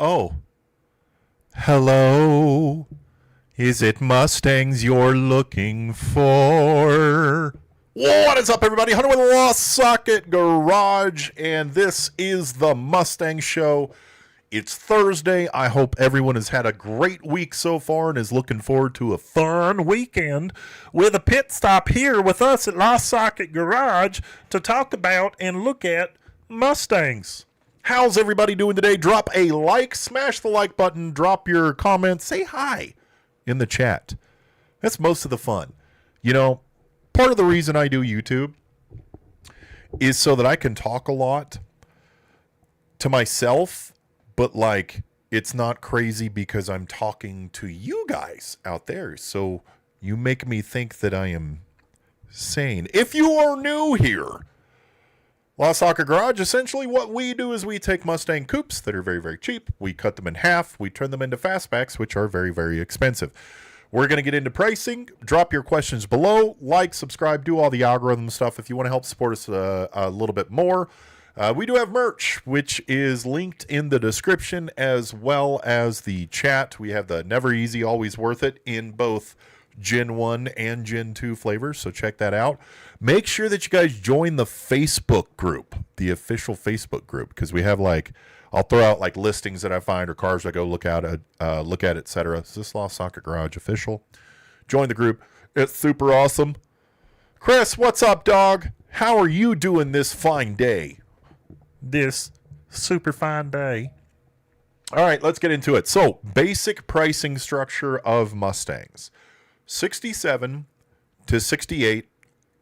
Oh, hello. Is it Mustangs you're looking for? What is up, everybody? Hunter with LostSocketGarage, and this is the Mustang Show. It's Thursday. I hope everyone has had a great week so far and is looking forward to a fun weekend with a pit stop here with us at LostSocketGarage to talk about and look at Mustangs. How's everybody doing today? Drop a like, smash the like button, drop your comments, say hi in the chat. That's most of the fun. You know, part of the reason I do YouTube is so that I can talk a lot to myself, but like it's not crazy because I'm talking to you guys out there. So you make me think that I am sane. If you are new here, LostSocketGarage, essentially what we do is we take Mustang coupes that are very, very cheap. We cut them in half. We turn them into fastbacks, which are very, very expensive. We're going to get into pricing. Drop your questions below. Like, subscribe, do all the algorithm stuff if you want to help support us a little bit more. We do have merch, which is linked in the description as well as the chat. We have the Never Easy, Always Worth It in both Gen 1 and Gen 2 flavors, so check that out. Make sure that you guys join the Facebook group, the official Facebook group, because we have like, I'll throw out like listings that I find or cars I go look at, etc. Is this Lost Socket Garage official? Join the group. It's super awesome. Chris, what's up, dog? How are you doing this fine day? This super fine day. All right, let's get into it. So, basic pricing structure of Mustangs. 67 to 68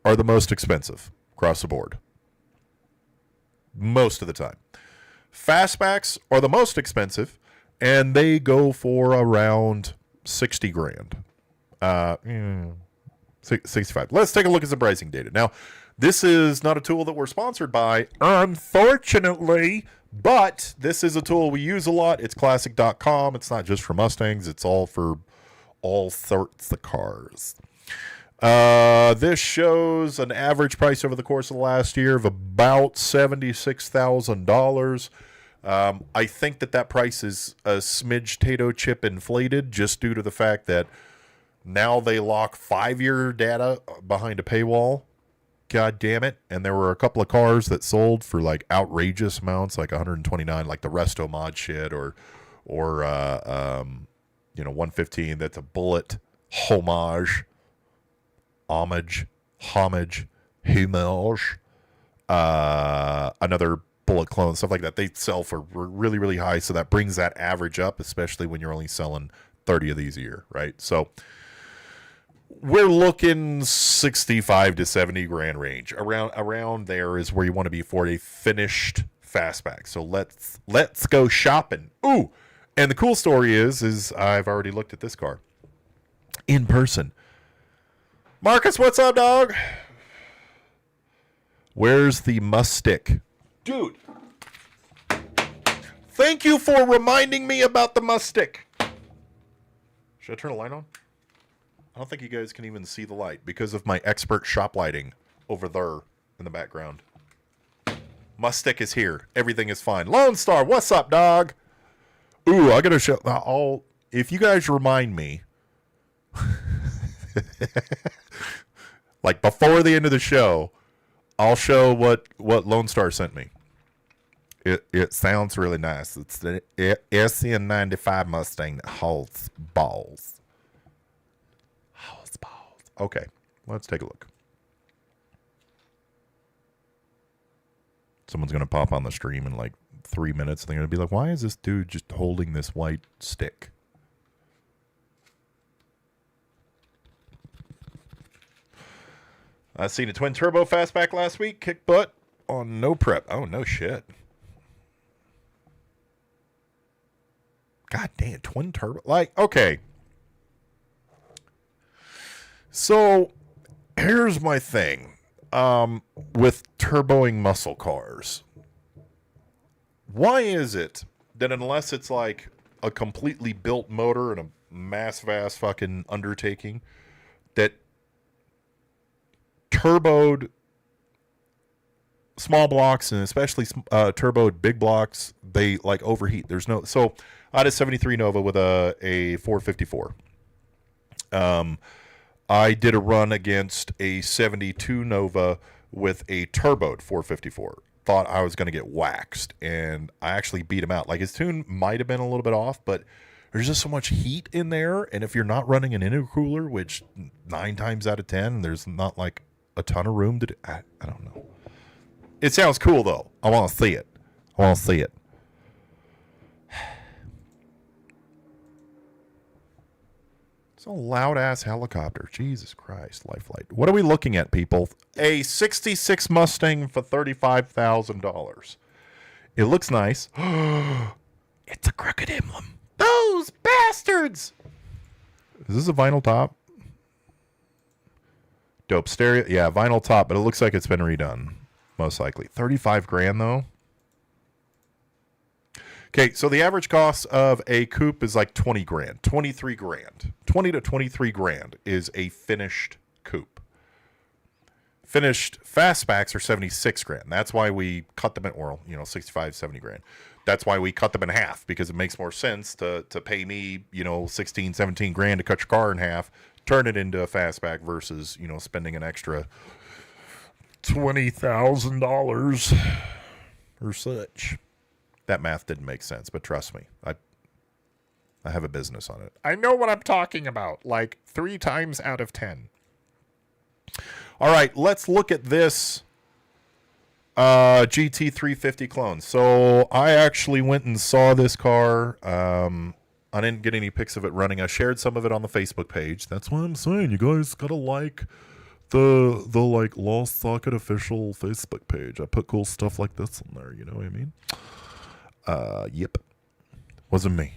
are the most expensive across the board. Most of the time. Fastbacks are the most expensive, and they go for around 60 grand. 65. Let's take a look at some pricing data. Now, this is not a tool that we're sponsored by, unfortunately, but this is a tool we use a lot. It's classic.com. It's not just for Mustangs. It's all for all sorts of cars. This shows an average price over the course of the last year of about $76,000. I think that price is a smidge tato chip inflated just due to the fact that now they lock 5-year data behind a paywall. God damn it. And there were a couple of cars that sold for like outrageous amounts, like 129, like the Resto mod shit or 115. That's a bullet homage, another bullet clone, stuff like that. They sell for really, really high. So that brings that average up, especially when you're only selling 30 of these a year, right? So we're looking 65 to 70 grand range. Around there is where you want to be for a finished fastback. So let's go shopping. Ooh, and the cool story is I've already looked at this car in person. Marcus, what's up, dog? Where's the Mustang? Dude, thank you for reminding me about the Mustang. Should I turn the light on? I don't think you guys can even see the light because of my expert shop lighting over there in the background. Mustang is here. Everything is fine. Lone Star, what's up, dog? Ooh, I gotta show. If you guys remind me, like before the end of the show, I'll show what Lone Star sent me. It sounds really nice. It's the SN95 Mustang that holds balls. Okay, let's take a look. Someone's going to pop on the stream in like 3 minutes. And they're going to be like, why is this dude just holding this white stick? I seen a twin turbo fastback last week. Kick butt on no prep. Oh, no shit. God damn, twin turbo. Like, okay. So, here's my thing with turboing muscle cars. Why is it that unless it's like a completely built motor and a massive ass fucking undertaking, that turboed small blocks and especially turboed big blocks, they like overheat. There's no, so I had a 73 Nova with a 454. I did a run against a 72 Nova with a turboed 454. Thought I was going to get waxed, and I actually beat him out. Like, his tune might have been a little bit off, but there's just so much heat in there, and if you're not running an intercooler, which 9 times out of 10, there's not like a ton of room to do. I don't know. It sounds cool, though. I want to see it. It's a loud-ass helicopter. Jesus Christ, Lifelight. What are we looking at, people? A 66 Mustang for $35,000. It looks nice. It's a crooked emblem. Those bastards! Is this a vinyl top? Dope stereo. Yeah, vinyl top, but it looks like it's been redone. Most likely. 35 grand, though. Okay, so the average cost of a coupe is like 20 grand, 23 grand. 20 to 23 grand is a finished coupe. Finished fastbacks are 76 grand. That's why we cut them in, 65, 70 grand. That's why we cut them in half, because it makes more sense to pay me, 16, 17 grand to cut your car in half, turn it into a fastback versus, spending an extra $20,000 or such. That math didn't make sense, but trust me, I have a business on it. I know what I'm talking about, like 3 times out of 10. All right, let's look at this GT350 clone. So I actually went and saw this car. I didn't get any pics of it running. I shared some of it on the Facebook page. That's what I'm saying. You guys gotta like the like Lost Socket official Facebook page. I put cool stuff like this in there. You know what I mean? Yep. Wasn't me.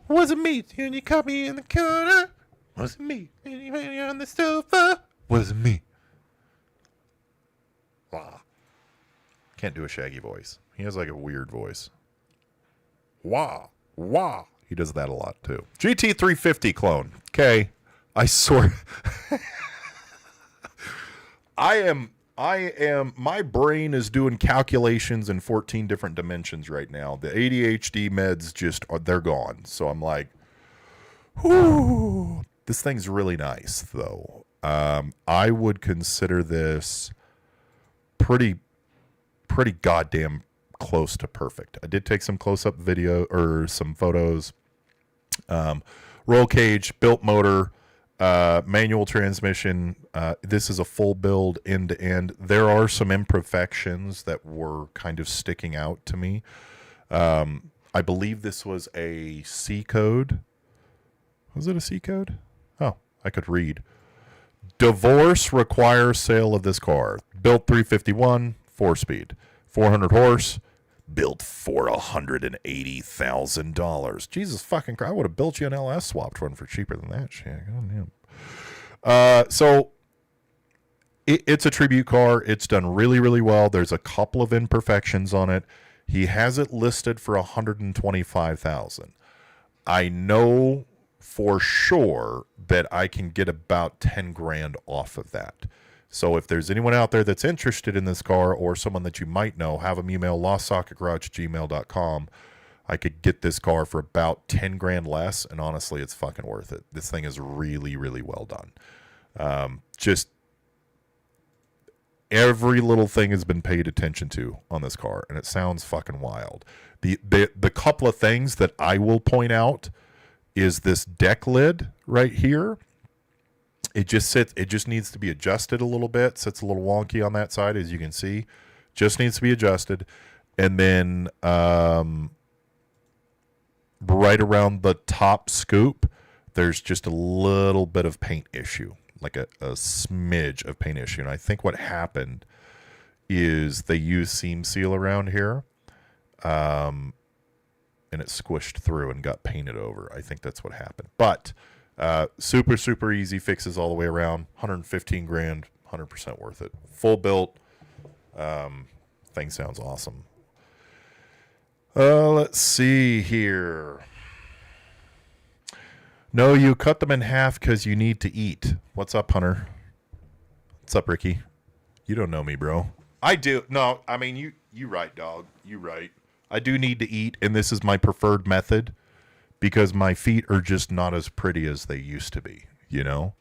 Wasn't me. And you caught me in the corner. Wasn't me. And you hung on the sofa. Wasn't me. Wah. Can't do a Shaggy voice. He has like a weird voice. Wah. Wah. He does that a lot too. GT350 clone. Okay. I swear. My brain is doing calculations in 14 different dimensions right now. The ADHD meds they're gone. So I'm like, whoo. This thing's really nice, though. I would consider this pretty goddamn close to perfect. I did take some close-up video or some photos. Roll cage, built motor, manual transmission. This is a full build end to end. There are some imperfections that were kind of sticking out to me. I believe this was a C code. Was it a C code? Oh, I could read. Divorce requires sale of this car. Built 351, 4-speed, 400 horse. Built for $180,000. Jesus fucking Christ! I would have built you an LS swapped one for cheaper than that shit. So it's a tribute car. It's done really, really well. There's a couple of imperfections on it. He has it listed for $125,000. I know for sure that I can get about 10 grand off of that. So if there's anyone out there that's interested in this car or someone that you might know, have them email LostSocketGarage@gmail.com. I could get this car for about 10 grand less, and honestly, it's fucking worth it. This thing is really, really well done. Just every little thing has been paid attention to on this car, and it sounds fucking wild. The couple of things that I will point out is this deck lid right here. It just sits. It just needs to be adjusted a little bit. Sits a little wonky on that side, as you can see. Just needs to be adjusted, and then right around the top scoop, there's just a little bit of paint issue, like a smidge of paint issue. And I think what happened is they used seam seal around here, and it squished through and got painted over. I think that's what happened. But super, super easy fixes all the way around. 115 grand, 100% worth it. Full built. Thing sounds awesome. Let's see here. No, you cut them in half because you need to eat. What's up, Hunter? What's up, Ricky? You don't know me, bro. I do. No, I mean, you right, dog. You right. I do need to eat, and this is my preferred method because my feet are just not as pretty as they used to be, you know?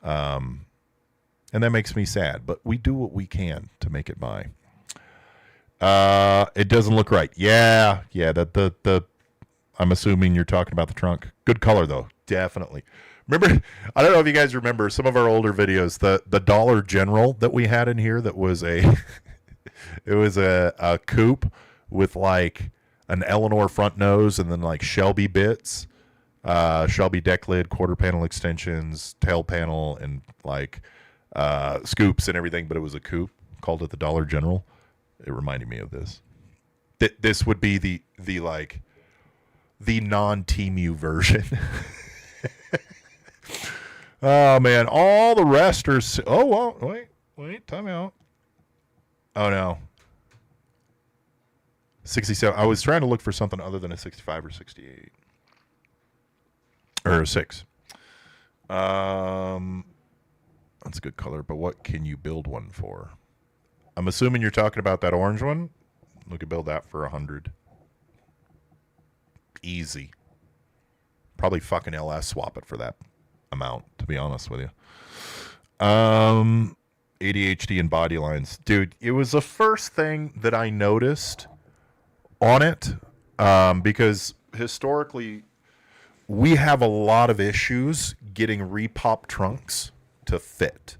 And that makes me sad, but we do what we can to make it by. It doesn't look right. Yeah, the I'm assuming you're talking about the trunk. Good color though, definitely. Remember, I don't know if you guys remember some of our older videos, the Dollar General that we had in here that was a it was a coupe with like an Eleanor front nose and then like Shelby bits, Shelby deck lid, quarter panel extensions, tail panel, and like scoops and everything, but it was a coupe. Called it the Dollar General. It reminded me of this. This would be the like the non-TMU version. Oh man, all the rest are. Oh well, wait, time out. Oh no, 67. I was trying to look for something other than a 65 or 68 or a 6. That's a good color, but what can you build one for? I'm assuming you're talking about that orange one. We could build that for 100. Easy. Probably fucking LS swap it for that amount, to be honest with you. ADHD and body lines. Dude, it was the first thing that I noticed on it, because historically we have a lot of issues getting repop trunks to fit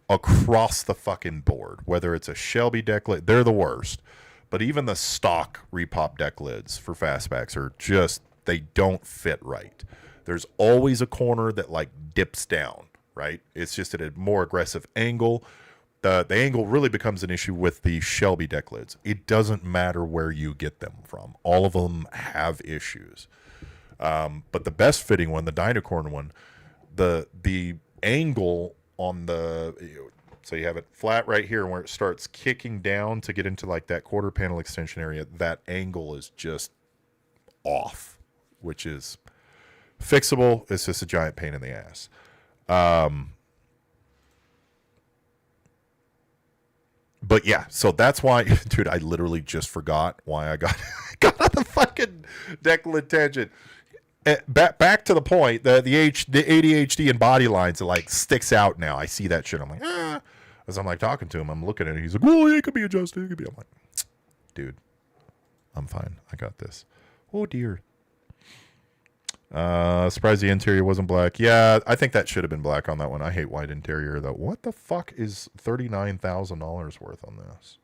across the fucking board. Whether it's a Shelby deck lid, they're the worst. But even the stock repop deck lids for fastbacks are just, they don't fit right. There's always a corner that like dips down, right? It's just at a more aggressive angle. The angle really becomes an issue with the Shelby deck lids. It doesn't matter where you get them from. All of them have issues. But the best fitting one, the Dynacorn one, the angle on the, so you have it flat right here, and where it starts kicking down to get into like that quarter panel extension area, that angle is just off, which is fixable. It's just a giant pain in the ass. But yeah, so that's why, dude, I literally just forgot why I got on the fucking deck lid tangent. Back to the point, the ADHD and body lines, it like sticks out now. I see that shit. I'm like, as I'm like talking to him, I'm looking at it. He's like, well, it could be adjusted. It could be. I'm like, dude, I'm fine. I got this. Oh dear. Surprised the interior wasn't black. Yeah, I think that should have been black on that one. I hate white interior though. What the fuck is $39,000 worth on this?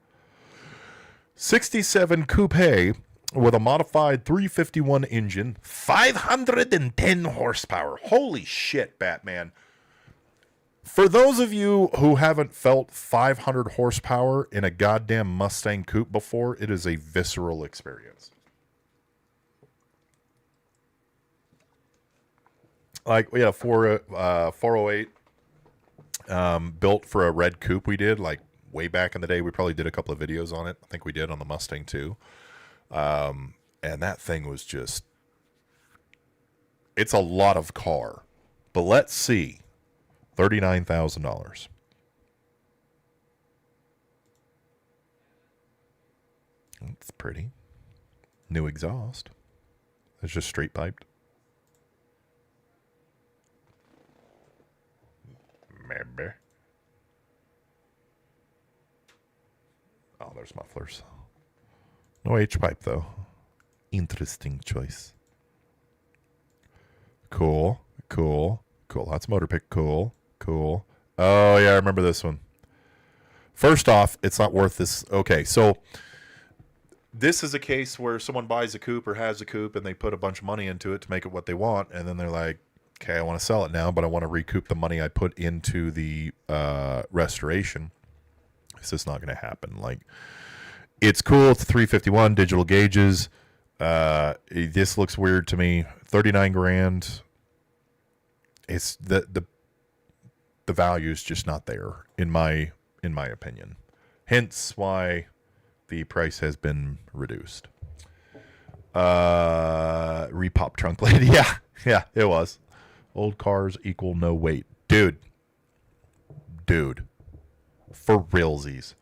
67 coupe with a modified 351 engine, 510 horsepower. Holy shit, Batman. For those of you who haven't felt 500 horsepower in a goddamn Mustang coupe before, it is a visceral experience. Like, we had a 408 built for a red coupe we did, like, way back in the day. We probably did a couple of videos on it. I think we did on the Mustang, too. And that thing was just... It's a lot of car. But let's see. $39,000. That's pretty. New exhaust. It's just straight piped. Maybe. Oh, there's mufflers. No H-pipe, though. Interesting choice. Cool. Lots of motor pick. Cool. Oh, yeah, I remember this one. First off, it's not worth this. Okay, so this is a case where someone buys a coupe or has a coupe and they put a bunch of money into it to make it what they want, and then they're like, okay, I want to sell it now, but I want to recoup the money I put into the restoration. It's just not going to happen. Like, it's cool. It's 351 digital gauges. This looks weird to me. 39 grand. It's the value is just not there in my opinion. Hence why the price has been reduced. Repop trunk lid. Yeah, it was. Old cars equal no weight. Dude. For realsies.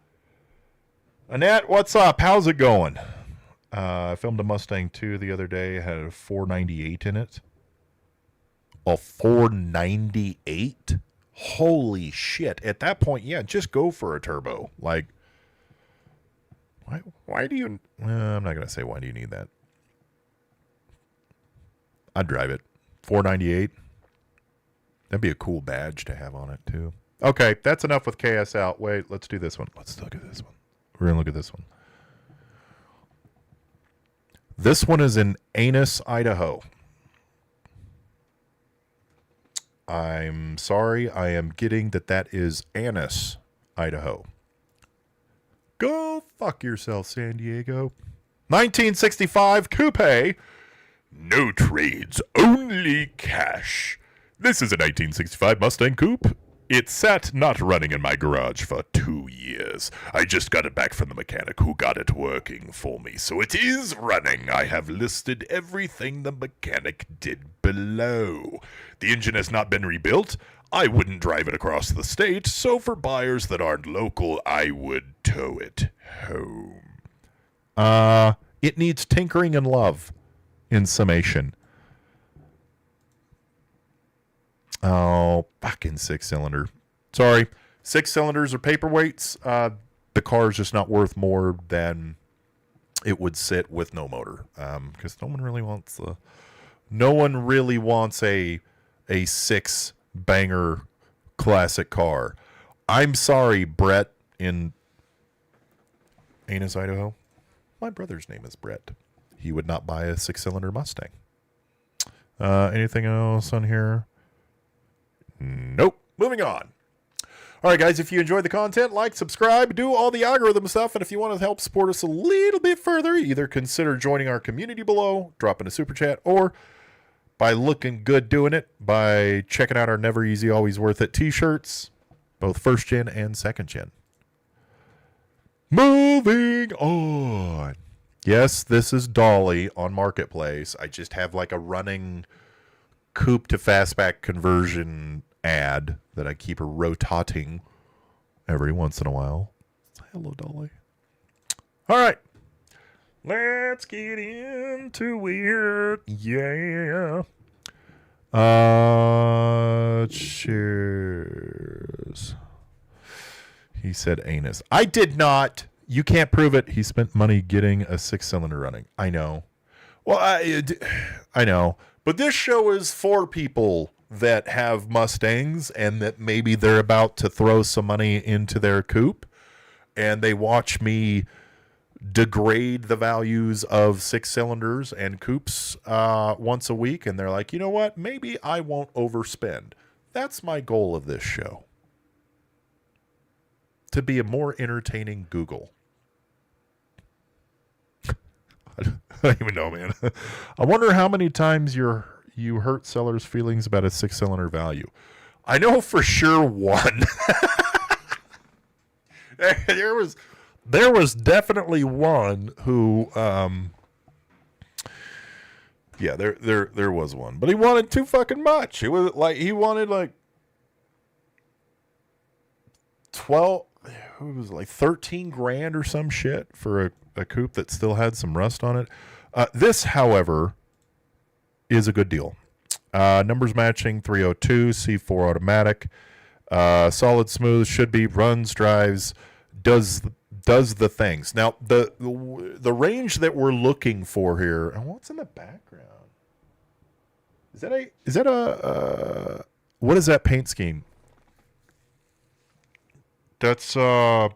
Annette, what's up? How's it going? I filmed a Mustang 2 the other day. It had a 498 in it. A 498? Holy shit. At that point, yeah, just go for a turbo. Like, why do you... I'm not going to say why do you need that. I'd drive it. 498. That'd be a cool badge to have on it, too. Okay, that's enough with KS out. Wait, let's do this one. Let's look at this one. We're going to look at this one. This one is in Annis, Idaho. I'm sorry, I am getting that is Annis, Idaho. Go fuck yourself, San Diego. 1965 coupe. No trades, only cash. This is a 1965 Mustang coupe. It sat not running in my garage for 2 years. I just got it back from the mechanic who got it working for me. So it is running. I have listed everything the mechanic did below. The engine has not been rebuilt. I wouldn't drive it across the state. So for buyers that aren't local, I would tow it home. It needs tinkering and love, in summation. Oh, fucking 6-cylinder. Sorry. 6 cylinders are paperweights. The car's just not worth more than it would sit with no motor. Because no one really wants a 6-banger classic car. I'm sorry, Brett in Annis, Idaho. My brother's name is Brett. He would not buy a 6-cylinder Mustang. Anything else on here? Nope. Moving on. All right, guys, if you enjoyed the content, like, subscribe, do all the algorithm stuff, and if you want to help support us a little bit further, either consider joining our community below, dropping a super chat, or by looking good doing it, by checking out our Never Easy, Always Worth It t-shirts, both 1st gen and 2nd gen. Moving on. Yes, this is Dolly on Marketplace. I just have like a running coupe to fastback conversion ad that I keep rotating every once in a while. Hello, Dolly. All right. Let's get into it. Yeah. Cheers. He said anus. I did not. You can't prove it. He spent money getting a 6-cylinder running. I know. Well, I know. But this show is for people that have Mustangs and that maybe they're about to throw some money into their coupe, and they watch me degrade the values of 6-cylinders and coupes once a week, and they're like, you know what? Maybe I won't overspend. That's my goal of this show. To be a more entertaining Google. I don't even know, man. I wonder how many times you hurt sellers' feelings about a 6-cylinder value. I know for sure one. There was definitely one who, yeah, there was one, but he wanted too fucking much. It was like he wanted like 12. It was like 13 grand or some shit for a coupe that still had some rust on it. This, however, is a good deal. Numbers matching 302, C4 automatic, solid smooth, should be, runs, drives, does the things. Now, the range that we're looking for here, and what's in the background? Is that a what is that paint scheme? That's it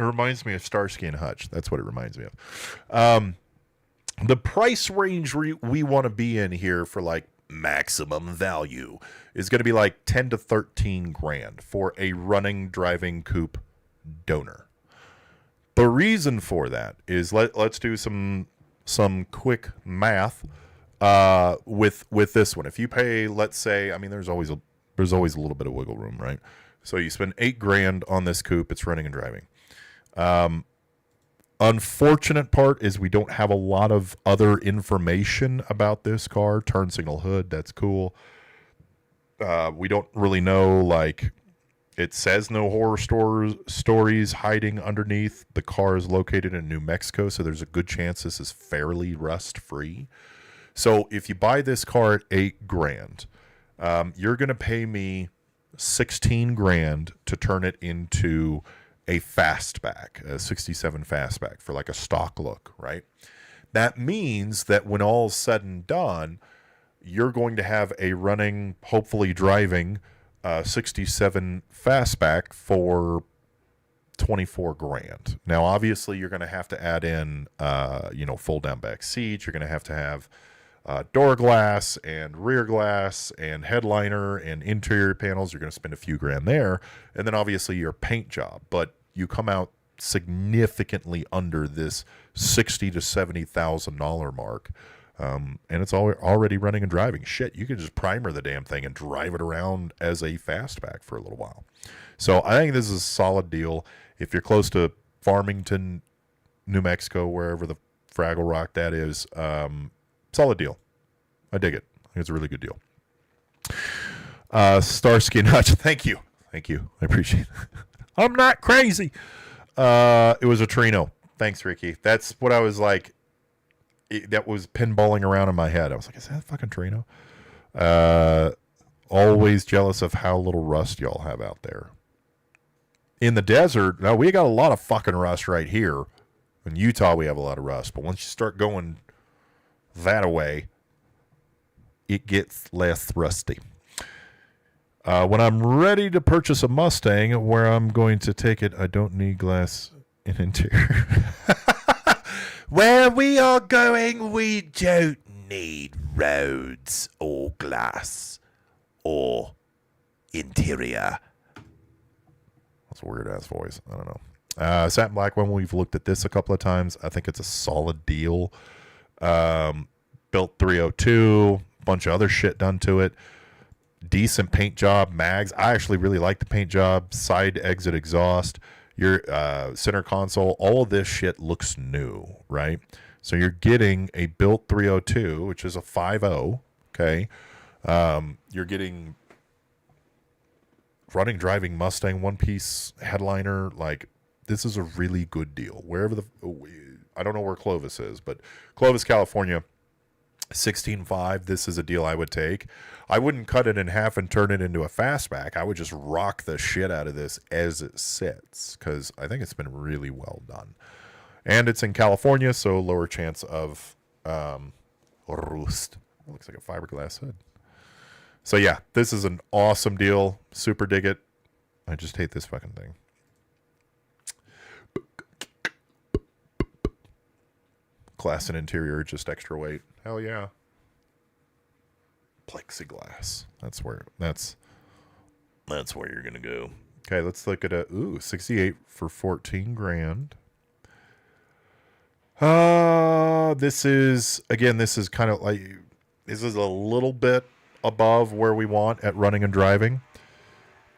reminds me of Starsky and Hutch. That's what it reminds me of. The price range we want to be in here for like maximum value is going to be like 10 to 13 grand for a running driving coupe donor. The reason for that is let's do some quick math with this one. If you pay, let's say, I mean, there's always a little bit of wiggle room, right? So you spend 8 grand on this coupe. It's running and driving. Unfortunate part is we don't have a lot of other information about this car. Turn signal hood, that's cool. We don't really know, like, It says no horror stories hiding underneath. The car is located in New Mexico, so there's a good chance this is fairly rust-free. So if you buy this car at $8,000, you're going to pay me $16,000 to turn it into a fastback, a 67 fastback for like a stock look, right? That means that when all's said and done, you're going to have a running, hopefully driving 67 fastback for $24,000. Now, obviously, you're going to have to add in, fold down back seats. You're going to have door glass and rear glass and headliner and interior panels. You're going to spend a few grand there. And then obviously your paint job, but you come out significantly under this $60,000 to $70,000 mark. And it's already running and driving. Shit, you could just primer the damn thing and drive it around as a fastback for a little while. So I think this is a solid deal. If you're close to Farmington, New Mexico, wherever the Fraggle Rock that is, solid deal. I dig it. I think it's a really good deal. Starsky Notch, thank you. I appreciate it. I'm not crazy. It was a Trino. Thanks, Ricky. That's what I was like. That was pinballing around in my head. I was like, is that fucking Trino? Always jealous of how little rust y'all have out there. In the desert, no, we got a lot of fucking rust right here. In Utah, we have a lot of rust. But once you start going that away, it gets less rusty. When I'm ready to purchase a Mustang, where I'm going to take it, I don't need glass in interior. Where we are going, we don't need roads or glass or interior. That's a weird-ass voice. I don't know. Satin Black one, we've looked at this a couple of times. I think it's a solid deal. Built 302, bunch of other shit done to it. Decent paint job, mags. I actually really like the paint job. Side exit exhaust. Your center console, all of this shit looks new, right? So you're getting a built 302, which is a 5.0, okay? You're getting running, driving Mustang one-piece headliner. Like, this is a really good deal. I don't know where Clovis is, but Clovis, California, 16.5, this is a deal I would take. I wouldn't cut it in half and turn it into a fastback. I would just rock the shit out of this as it sits, because I think it's been really well done. And it's in California, so lower chance of rust. It looks like a fiberglass hood. So yeah, this is an awesome deal. Super dig it. I just hate this fucking thing. Glass and interior, just extra weight. Hell yeah. Plexiglass. That's where you're gonna go. Okay, let's look at 68 for $14,000. This is kind of like, this is a little bit above where we want at running and driving.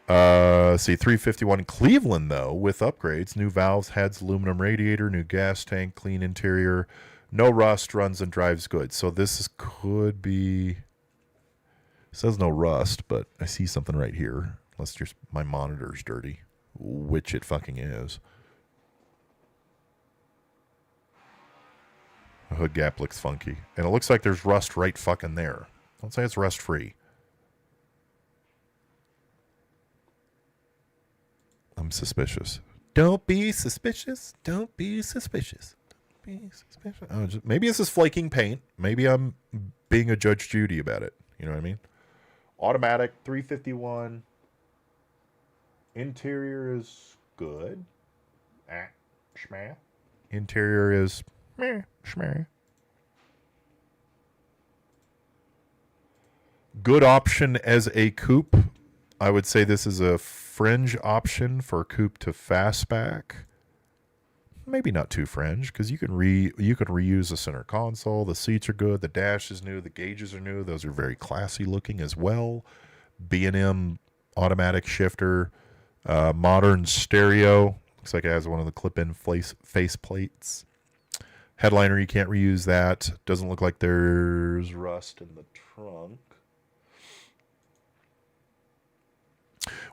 351 Cleveland though, with upgrades, new valves, heads, aluminum radiator, new gas tank, clean interior, no rust, runs and drives good. So could be. It says no rust, but I see something right here. Unless just my monitor's dirty, which it fucking is. The hood gap looks funky. And it looks like there's rust right fucking there. Don't say it's rust-free. I'm suspicious. Don't be suspicious. Don't be suspicious. Don't be suspicious. Maybe this is flaking paint. Maybe I'm being a Judge Judy about it. You know what I mean? Automatic, 351. Interior is good. Schmah. Interior is meh, schmah. Good option as a coupe. I would say this is a fringe option for coupe to fastback. Maybe not too fringe, because you can reuse the center console. The seats are good. The dash is new. The gauges are new. Those are very classy looking as well. B&M automatic shifter, modern stereo. Looks like it has one of the clip-in face plates. Headliner, you can't reuse that. Doesn't look like there's rust in the trunk.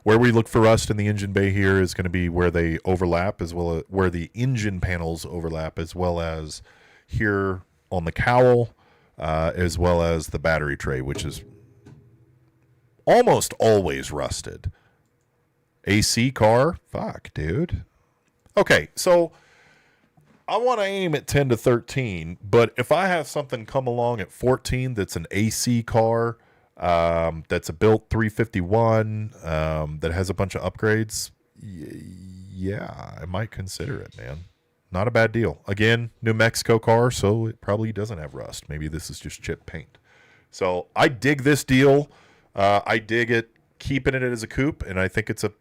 Where we look for rust in the engine bay here is going to be where they overlap, as well as where the engine panels overlap, as well as here on the cowl, as well as the battery tray, which is almost always rusted. AC car? Fuck, dude. Okay, so I want to aim at 10 to 13, but if I have something come along at 14 that's an AC car, that's a built 351, that has a bunch of upgrades, yeah, I might consider it, man. Not a bad deal. Again, New Mexico car, so it probably doesn't have rust. Maybe this is just chip paint. So I dig this deal. I dig it, keeping it as a coupe, and I think it's a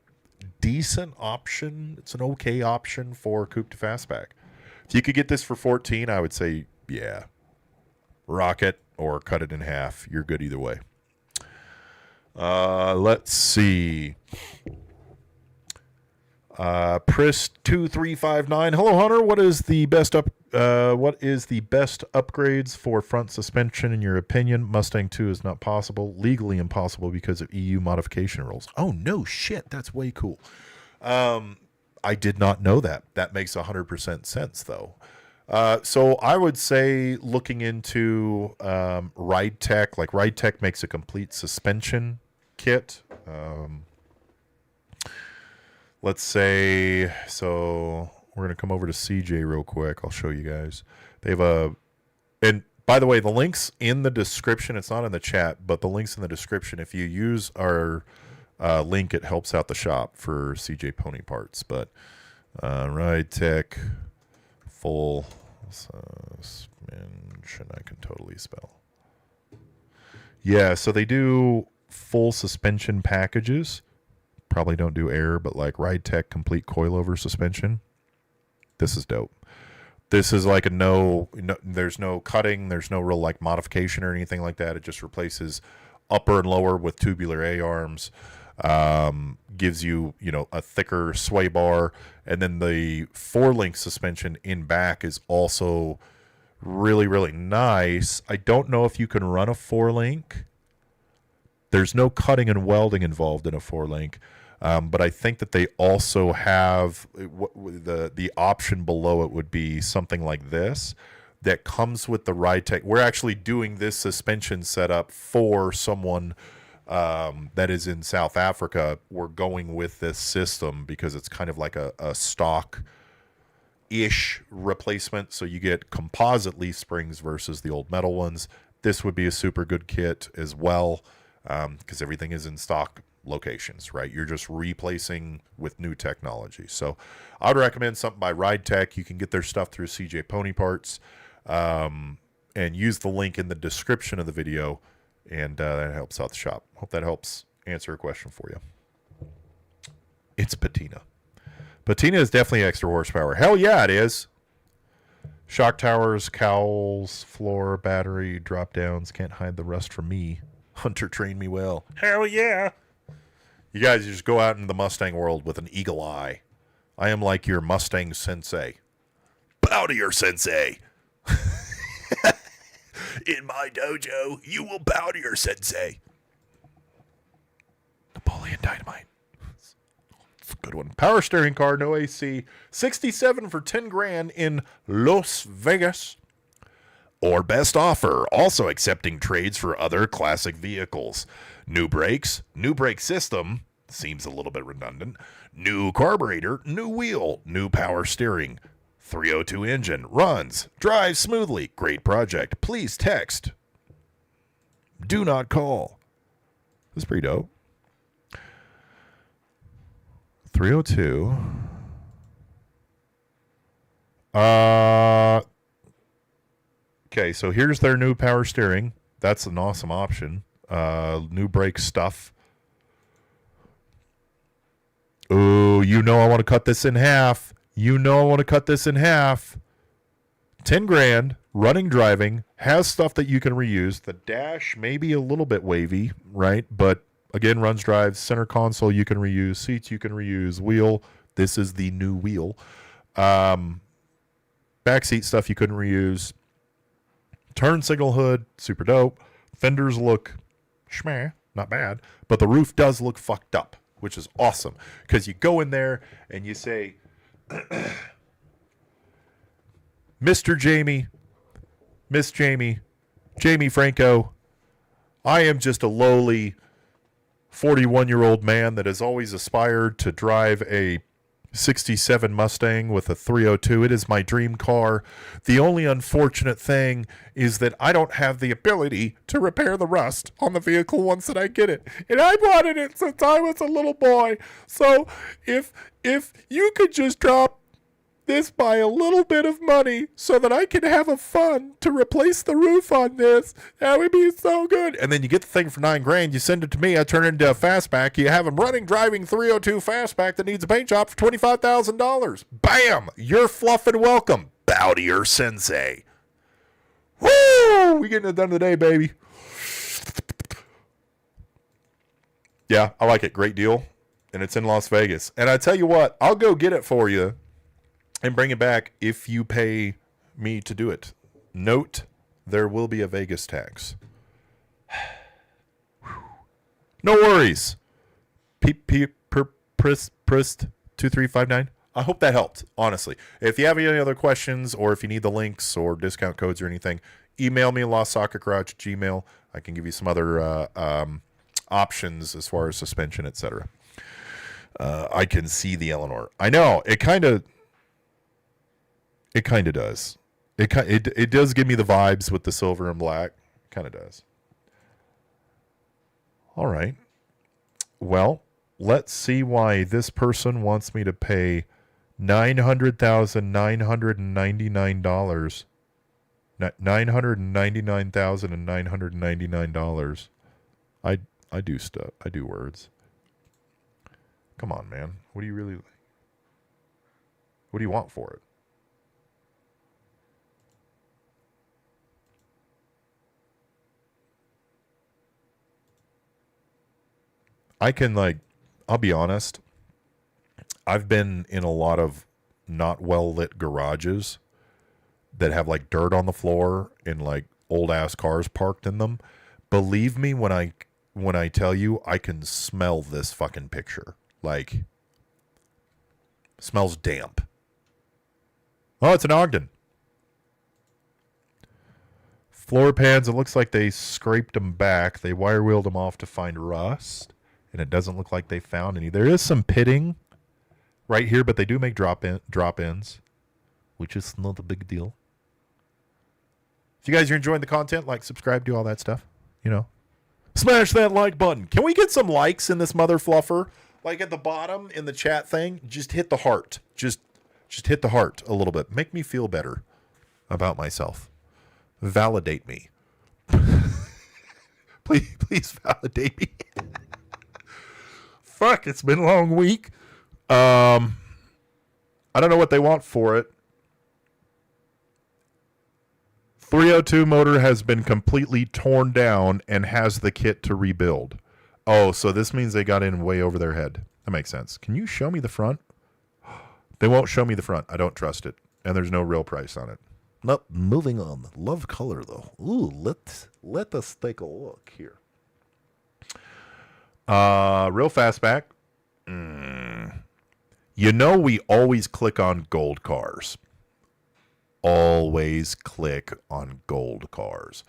decent option. It's an okay option for coupe to fastback. If you could get this for 14, I would say, yeah, rock it or cut it in half. You're good either way. Let's see. Pris2359. Hello, Hunter. What is the best upgrades for front suspension in your opinion? Mustang 2 is not possible, legally impossible because of EU modification rules. Oh no shit, that's way cool. I did not know that. That makes 100% sense though. So I would say looking into Ride Tech, like Ride Tech makes a complete suspension kit. Let's say, so we're going to come over to CJ real quick. I'll show you guys. They have and by the way, the link's in the description. It's not in the chat, but the link's in the description. If you use our link, it helps out the shop for CJ Pony Parts. But Ride Tech, full suspension, I can totally spell. Yeah, so they do full suspension packages. Probably don't do air, but like Ride Tech complete coilover suspension. This is dope. This is like no, there's no cutting, there's no real like modification or anything like that. It just replaces upper and lower with tubular A-arms. Gives you, a thicker sway bar, and then the 4-link suspension in back is also really, really nice. I don't know if you can run a 4-link. There's no cutting and welding involved in a 4-link. But I think that they also have the option below it would be something like this that comes with the Ride Tech. We're actually doing this suspension setup for someone that is in South Africa. We're going with this system because it's kind of like a stock-ish replacement. So you get composite leaf springs versus the old metal ones. This would be a super good kit as well because everything is in stock locations, right? You're just replacing with new technology. So I would recommend something by Ride Tech. You can get their stuff through CJ Pony Parts and use the link in the description of the video, and that helps out the shop. Hope that helps answer a question for you. It's patina. Patina is definitely extra horsepower. Hell yeah, it is. Shock towers, cowls, floor, battery, drop downs. Can't hide the rust from me. Hunter trained me well. Hell yeah. You guys just go out into the Mustang world with an eagle eye. I am like your Mustang sensei. Bow to your sensei. In my dojo, you will bow to your sensei. Napoleon Dynamite. It's a good one. Power steering car, no AC. 67 for 10 grand in Las Vegas. Or best offer, also accepting trades for other classic vehicles. New brakes, new brake system, seems a little bit redundant. New carburetor, new wheel, new power steering. 302 engine, runs, drives smoothly. Great project. Please text. Do not call. That's pretty dope. 302. Okay, so here's their new power steering. That's an awesome option. New brake stuff. Oh, I want to cut this in half. I want to cut this in half. 10 grand, running, driving, has stuff that you can reuse. The dash may be a little bit wavy, right? But again, runs, drives, center console you can reuse, seats you can reuse, wheel. This is the new wheel. Backseat stuff you couldn't reuse. Turn signal hood, super dope. Fenders look schmeh, not bad. But the roof does look fucked up, which is awesome because you go in there and you say, Mr. Jamie, Miss Jamie, Jamie Franco, I am just a lowly 41-year-old man that has always aspired to drive a 67 Mustang with a 302. It is my dream car. The only unfortunate thing is that I don't have the ability to repair the rust on the vehicle once that I get it. And I've wanted it since I was a little boy. So if you could just drop this by a little bit of money so that I can have a fund to replace the roof on this, that would be so good. And then you get the thing for $9,000, you send it to me, I turn it into a fastback, you have a running, driving 302 fastback that needs a paint job for $25,000. Bam! You're fluff and welcome. Bow to your sensei. Woo! We getting it done today, baby. Yeah, I like it. Great deal. And it's in Las Vegas. And I tell you what, I'll go get it for you and bring it back if you pay me to do it. Note, there will be a Vegas tax. No worries. Prist 2359. I hope that helped, honestly. If you have any other questions or if you need the links or discount codes or anything, email me, LostSocketGarage@gmail. I can give you some other options as far as suspension, etc. I can see the Eleanor. I know, it kind of does. It does give me the vibes with the silver and black. Kind of does. All right. Well, let's see why this person wants me to pay $999,999. $999,999. I do stuff. I do words. Come on, man. What do you want for it? I'll be honest, I've been in a lot of not well-lit garages that have like dirt on the floor and like old-ass cars parked in them. Believe me when I tell you I can smell this fucking picture. Like, smells damp. Oh, it's an Ogden. Floor pans, it looks like they scraped them back. They wire wheeled them off to find rust. And it doesn't look like they found any. There is some pitting right here, but they do make drop-ins, which is not a big deal. If you guys are enjoying the content, like, subscribe, do all that stuff. You know, smash that like button. Can we get some likes in this mother fluffer? Like at the bottom in the chat thing, just hit the heart. Just hit the heart a little bit. Make me feel better about myself. Validate me. Please validate me. Fuck, it's been a long week. I don't know what they want for it. 302 motor has been completely torn down and has the kit to rebuild. Oh, so this means they got in way over their head. That makes sense. Can you show me the front? They won't show me the front. I don't trust it. And there's no real price on it. Nope. Moving on. Love color, though. Ooh, let us take a look here. Real fastback. You know we always click on gold cars. Always click on gold cars.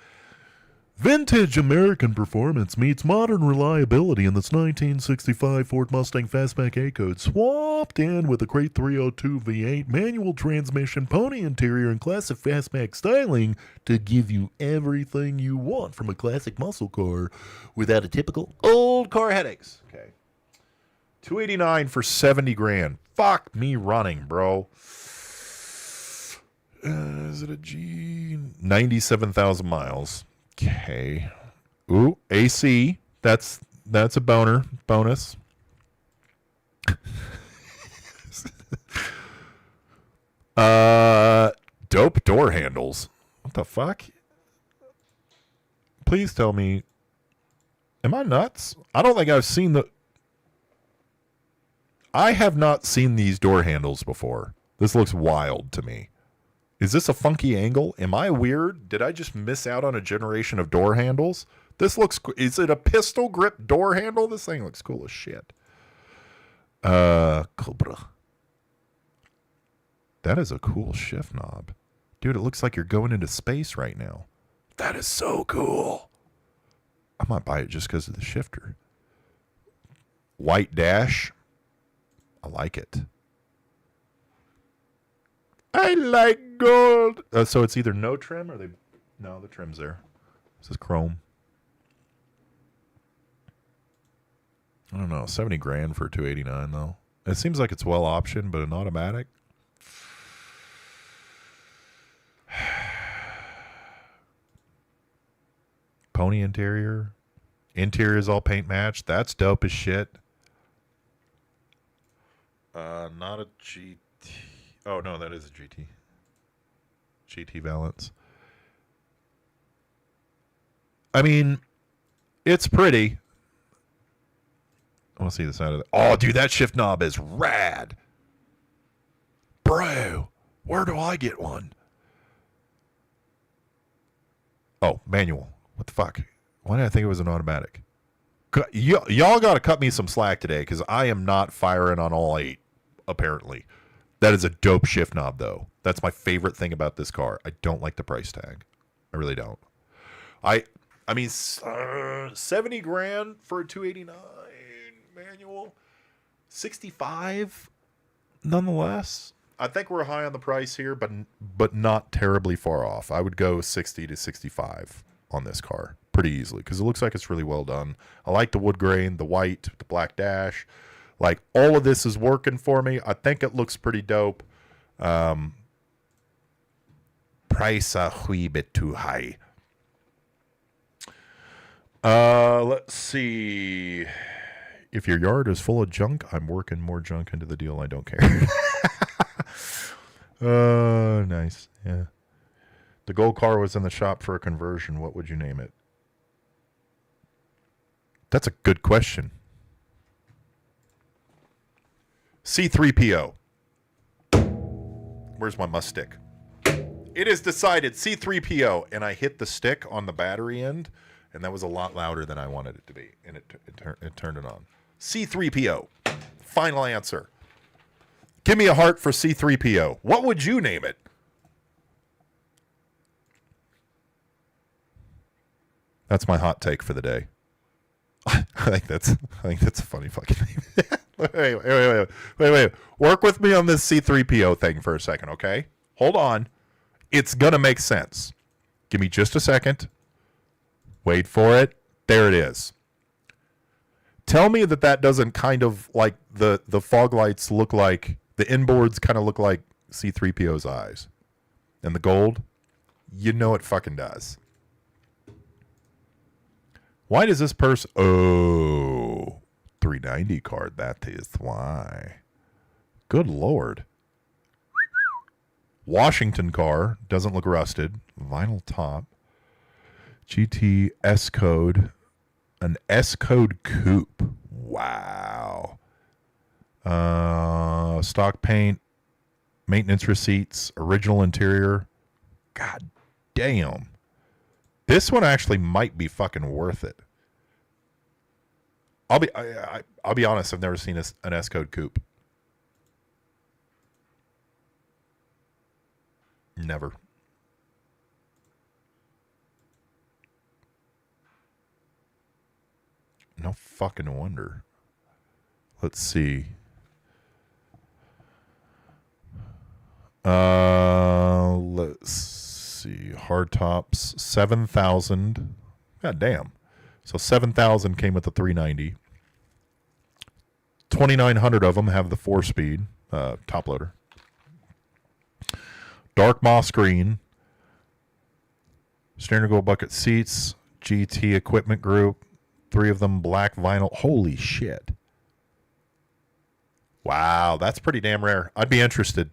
Vintage American performance meets modern reliability in this 1965 Ford Mustang Fastback A-Code, swapped in with a Crate 302 V8 manual transmission, pony interior, and classic fastback styling to give you everything you want from a classic muscle car without a typical old car headaches. Okay. $289 for $70,000. Fuck me running, bro. Is it a G? 97,000 miles. Okay. Ooh, AC. That's a bonus. Dope door handles. What the fuck? Please tell me. Am I nuts? I don't think I've seen I have not seen these door handles before. This looks wild to me. Is this a funky angle? Am I weird? Did I just miss out on a generation of door handles? This looks... Is it a pistol grip door handle? This thing looks cool as shit. Cobra. That is a cool shift knob. Dude, it looks like you're going into space right now. That is so cool. I might buy it just because of the shifter. White dash. I like it. I like gold. So it's either no trim or they... No, the trim's there. This is chrome. I don't know. 70 grand for a 289 though. It seems like it's well optioned, but an automatic. Pony interior. Interior is all paint matched. That's dope as shit. Not a GT. Oh, no, that is a GT. GT Valance. I mean, it's pretty. I want to see the side of it. Oh, dude, that shift knob is rad. Bro, where do I get one? Oh, manual. What the fuck? Why did I think it was an automatic? Y'all got to cut me some slack today because I am not firing on all 8, apparently. That is a dope shift knob, though. That's my favorite thing about this car. I don't like the price tag. I really don't. I mean, 70 grand for a 289 manual. 65 nonetheless. I think we're high on the price here, but not terribly far off. I would go 60 to 65 on this car pretty easily because it looks like it's really well done. I like the wood grain, the white, the black dash. Like, all of this is working for me. I think it looks pretty dope. Price a wee bit too high. Let's see. If your yard is full of junk, I'm working more junk into the deal. I don't care. Nice. Yeah. The gold car was in the shop for a conversion. What would you name it? That's a good question. C3PO. Where's my must stick? It is decided C3PO, and I hit the stick on the battery end, and that was a lot louder than I wanted it to be, and it turned it on. C3PO. Final answer. Give me a heart for C3PO. What would you name it? That's my hot take for the day. I think that's a funny fucking name. Wait. Work with me on this C3PO thing for a second, okay? Hold on. It's gonna make sense. Give me just a second. Wait for it. There it is. Tell me that doesn't kind of like the fog lights look like, the inboards kind of look like C3PO's eyes. And the gold, you know it fucking does. Why does this person... Oh, 390 card. That is why. Good Lord. Washington car. Doesn't look rusted. Vinyl top. GT S code. An S code coupe. Wow. Stock paint. Maintenance receipts. Original interior. God damn. This one actually might be fucking worth it. I'll be honest. I've never seen an S code coupe. Never. No fucking wonder. Let's see. Let's see. Hard tops, 7,000. God damn. So 7,000 came with the 390. 2,900 of them have the 4-speed top loader. Dark moss green. Steering wheel bucket seats. GT equipment group. 3 of them black vinyl. Holy shit. Wow, that's pretty damn rare. I'd be interested.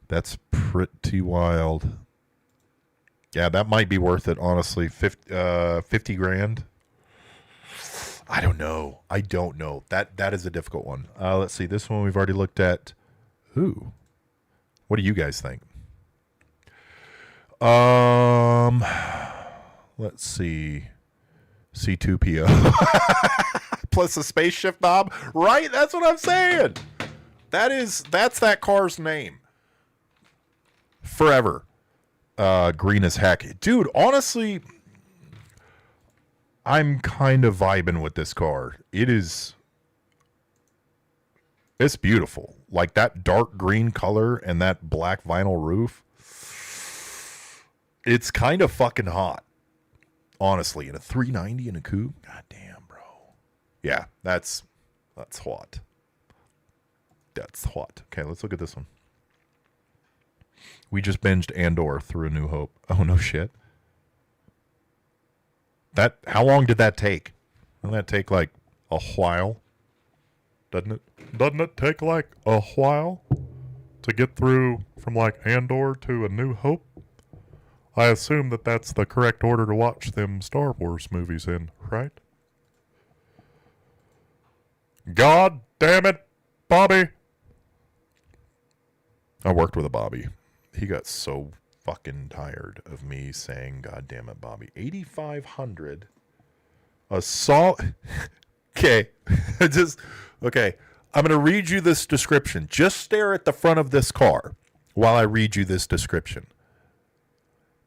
That's pretty wild. Yeah, that might be worth it, honestly. 50 grand. I don't know. That is a difficult one. Let's see. This one we've already looked at. Ooh. What do you guys think? Let's see. C2PO. Plus a space shift knob. Right? That's what I'm saying. That's that car's name. Forever. Green as heck. Dude, honestly, I'm kind of vibing with this car. It's beautiful. Like that dark green color and that black vinyl roof. It's kind of fucking hot. Honestly, in a 390 in a coupe. God damn, bro. Yeah, that's hot. That's hot. Okay, let's look at this one. We just binged Andor through A New Hope. Oh, no shit. How long did that take? Doesn't that take like a while? Doesn't it take like a while to get through from like Andor to A New Hope? I assume that's the correct order to watch them Star Wars movies in, right? God damn it, Bobby. I worked with a Bobby. He got so fucking tired of me saying, God damn it, Bobby. 8,500. Okay. Okay. I'm going to read you this description. Just stare at the front of this car while I read you this description.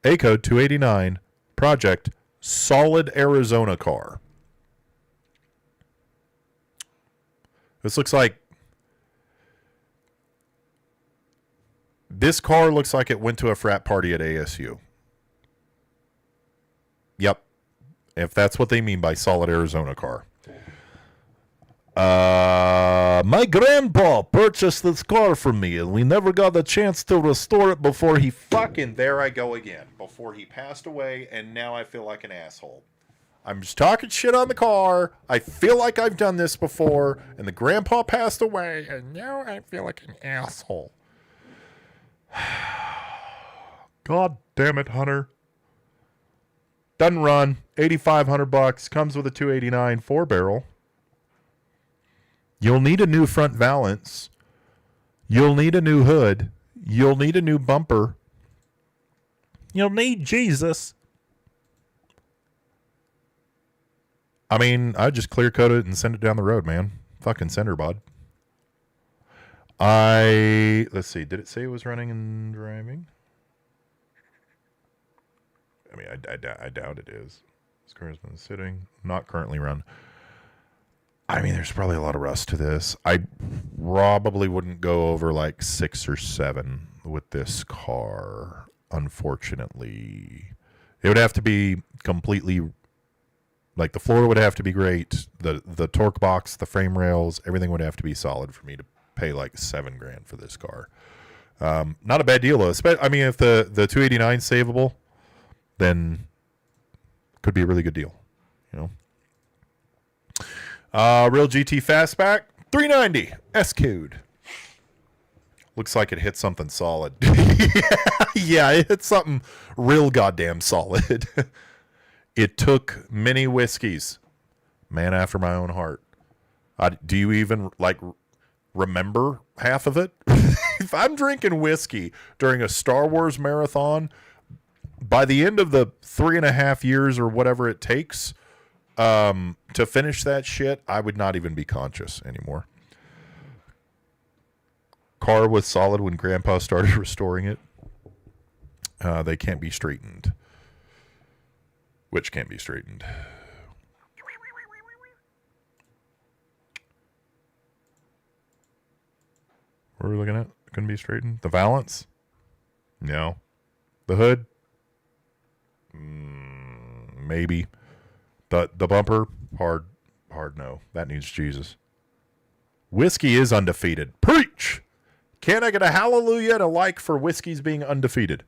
A code 289, project, solid Arizona car. This looks like it went to a frat party at ASU. Yep. If that's what they mean by solid Arizona car. My grandpa purchased this car for me, and we never got the chance to restore it before he there I go again. Before he passed away, and now I feel like an asshole. I'm just talking shit on the car. I feel like I've done this before, and the grandpa passed away, and now I feel like an asshole. God damn it, Hunter. Doesn't run. $8,500. Comes with a 289 4-barrel. You'll need a new front valance. You'll need a new hood. You'll need a new bumper. You'll need Jesus. I mean, I just clear coat it and send it down the road, man. Fucking send her, bud. Let's see. Did it say it was running and driving? I mean, I doubt it is. This car has been sitting. Not currently run. I mean, there's probably a lot of rust to this. I probably wouldn't go over like 6 or 7 with this car, unfortunately. It would have to be completely, like the floor would have to be great. The torque box, the frame rails, everything would have to be solid for me to pay like $7,000 for this car. Not a bad deal though. I mean, if the 289 is savable, then could be a really good deal, you know. Real GT Fastback, 390, S code. Looks like it hit something solid. Yeah, it hit something real goddamn solid. It took many whiskeys. Man after my own heart. Do you even, like, remember half of it? If I'm drinking whiskey during a Star Wars marathon, by the end of the 3.5 years or whatever it takes to finish that shit, I would not even be conscious anymore. Car was solid when Grandpa started restoring it. They can't be straightened. Which can't be straightened? What are we looking at? Couldn't be straightened. The valance? No. The hood? Maybe. The bumper? Hard no. That needs Jesus. Whiskey is undefeated. Preach! Can I get a hallelujah and a like for whiskeys being undefeated?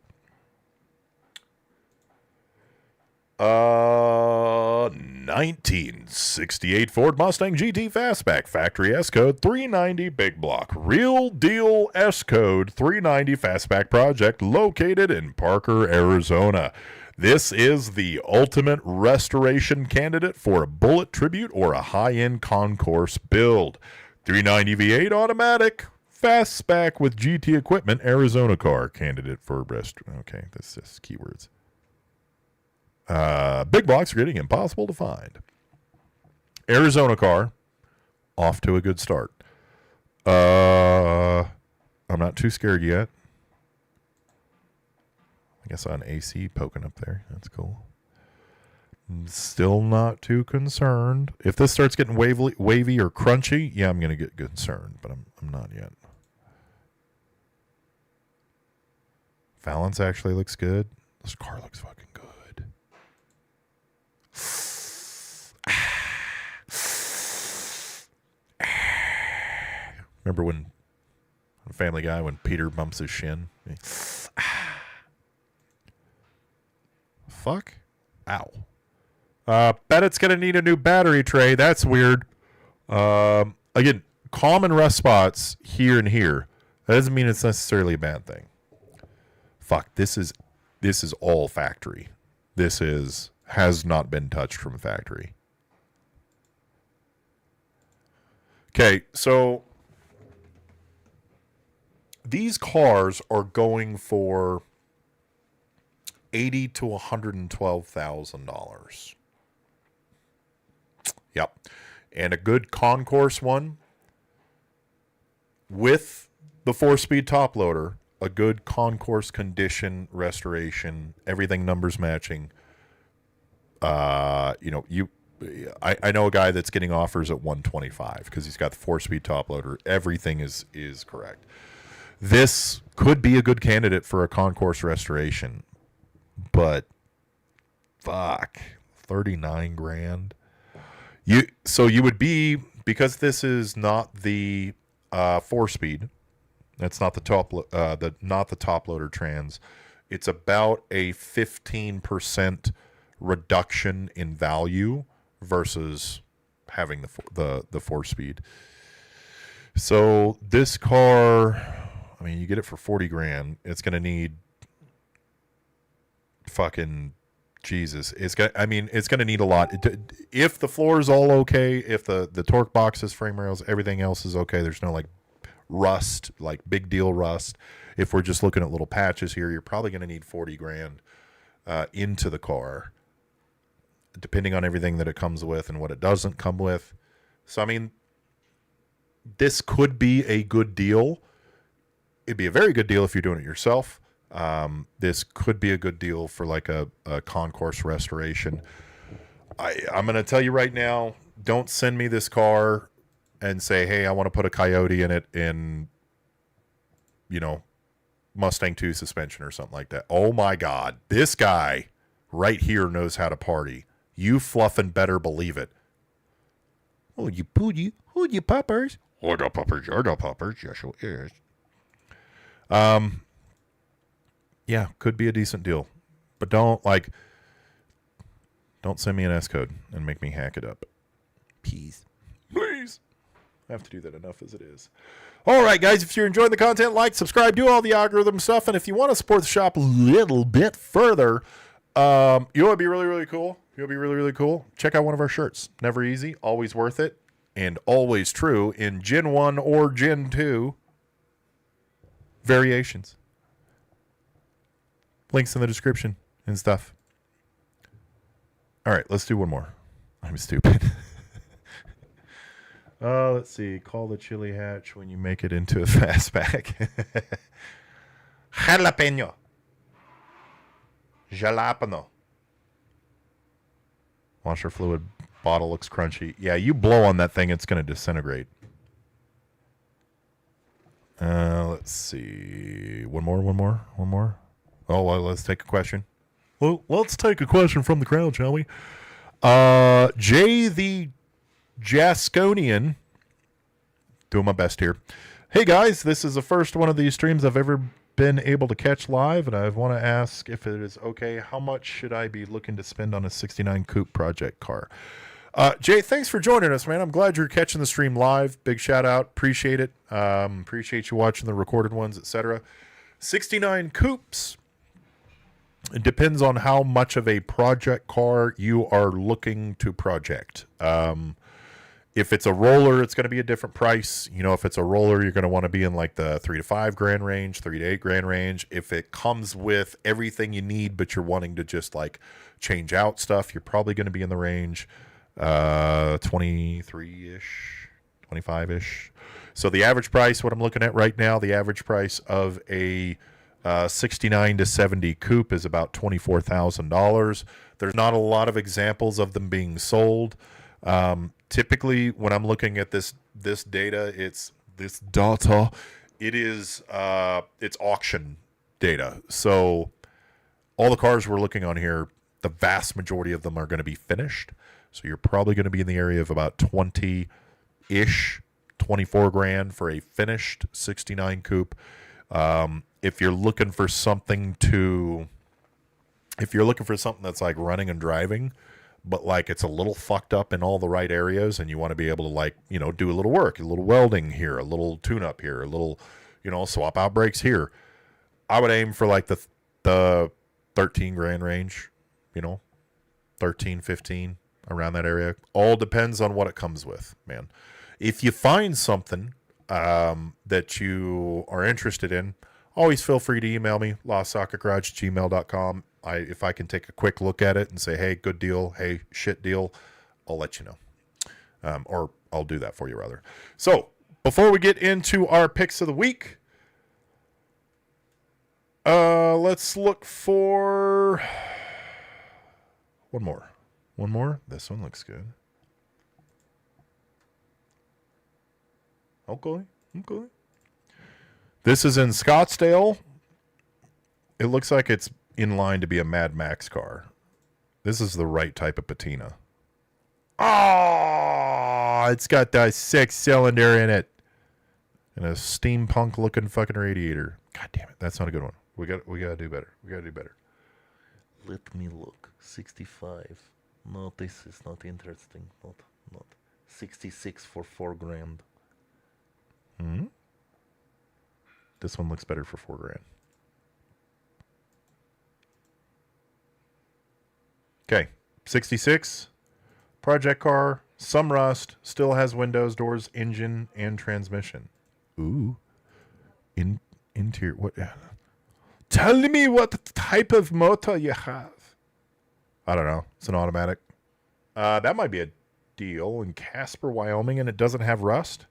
1968 Ford Mustang GT Fastback, factory S code 390, big block, real deal S code 390 Fastback project located in Parker, Arizona. This is the ultimate restoration candidate for a bullet tribute or a high-end concourse build. 390 V8 automatic, fastback with GT equipment, Arizona car candidate for rest. Okay, that's just keywords. Big blocks are getting impossible to find. Arizona car, off to a good start. I'm not too scared yet. I guess on AC poking up there. That's cool. Still not too concerned. If this starts getting wavy or crunchy, yeah, I'm going to get concerned, but I'm not yet. Valance actually looks good. This car looks fucking good. Remember when Family Guy, when Peter bumps his shin? Fuck. Ow. Bet it's going to need a new battery tray. That's weird. Again, common rust spots here and here. That doesn't mean it's necessarily a bad thing. Fuck, this is all factory. Has not been touched from factory. Okay, so these cars are going for $80,000 to $112,000. Yep. And a good concourse one with the 4-speed top loader, a good concourse condition restoration, everything numbers matching. I know a guy that's getting offers at 125 because he's got the 4-speed top loader. Everything is correct. This could be a good candidate for a concourse restoration, but fuck, 39 grand. You would be, because this is not the 4-speed. That's not the top loader trans. It's about a 15% reduction in value versus having the 4-speed. So this car, I mean, you get it for 40 grand. It's going to need fucking Jesus. It's going to need a lot. If the floor is all okay, if the torque boxes, frame rails, everything else is okay, there's no like rust, like big deal rust. If we're just looking at little patches here, you're probably going to need 40 grand into the car, depending on everything that it comes with and what it doesn't come with. So, I mean, this could be a good deal. It'd be a very good deal if you're doing it yourself. This could be a good deal for like a concourse restoration. I'm going to tell you right now, don't send me this car and say, hey, I want to put a Coyote in it in, Mustang 2 suspension or something like that. Oh my God, this guy right here knows how to party. You fluffin' better believe it. Oh, you poogie. Who you puppers? Oh, the puppers. You're the puppers. Yes, it is. Yeah, could be a decent deal. But don't send me an S code and make me hack it up. Please. I have to do that enough as it is. All right, guys, if you're enjoying the content, like, subscribe, do all the algorithm stuff. And if you want to support the shop a little bit further, you would be really, really cool. You'll be really, really cool. Check out one of our shirts. Never easy, always worth it, and always true in Gen 1 or Gen 2 variations. Links in the description and stuff. All right, let's do one more. I'm stupid. Let's see. Call the chili hatch when you make it into a fastback. Jalapeno. Jalapeno. Washer fluid bottle looks crunchy. Yeah, you blow on that thing, it's going to disintegrate. Let's see. One more. Oh, well, let's take a question. Well, let's take a question from the crowd, shall we? Jay the Jasconian. Doing my best here. Hey, guys, this is the first one of these streams I've ever been able to catch live, and I want to ask if it is okay, how much should I be looking to spend on a 69 coupe project car? Jay, thanks for joining us, man. I'm glad you're catching the stream live. Big shout out. Appreciate it. Appreciate you watching the recorded ones, etc. 69 coupes. It depends on how much of a project car you are looking to project. If it's a roller, it's going to be a different price. You know, if it's a roller, you're going to want to be in like the $3 to $5 grand range, $3 to $8 grand range. If it comes with everything you need, but you're wanting to just like change out stuff, you're probably going to be in the range 23-ish, 25-ish. So the average price, what I'm looking at right now, the average price of a 69 to 70 coupe is about $24,000. There's not a lot of examples of them being sold. Typically, when I'm looking at this data, it's auction data. So all the cars we're looking on here, the vast majority of them are going to be finished. So you're probably going to be in the area of about 20-ish, 24 grand for a finished 69 coupe. If you're looking for something that's like running and driving, but like it's a little fucked up in all the right areas, and you want to be able to like, you know, do a little work, a little welding here, a little tune up here, a little, you know, swap out brakes here, I would aim for like the 13 grand range, you know, 13, 15, around that area. All depends on what it comes with, man. If you find something that you are interested in, always feel free to email me, LostSocketGarage@gmail.com. If I can take a quick look at it and say, hey, good deal, hey, shit deal, I'll let you know. Or I'll do that for you, rather. So, before we get into our picks of the week, let's look for one more. One more? This one looks good. Okay. This is in Scottsdale. It looks like it's in line to be a Mad Max car. This is the right type of patina. Oh, it's got the 6-cylinder in it. And a steampunk looking fucking radiator. God damn it. That's not a good one. We gotta do better. Let me look. 65. No, this is not interesting. Not. 66 for 4 grand. This one looks better for 4 grand. Okay, 66, project car, some rust, still has windows, doors, engine, and transmission. Ooh, interior. What? Tell me what type of motor you have. I don't know. It's an automatic. That might be a deal in Casper, Wyoming, and it doesn't have rust.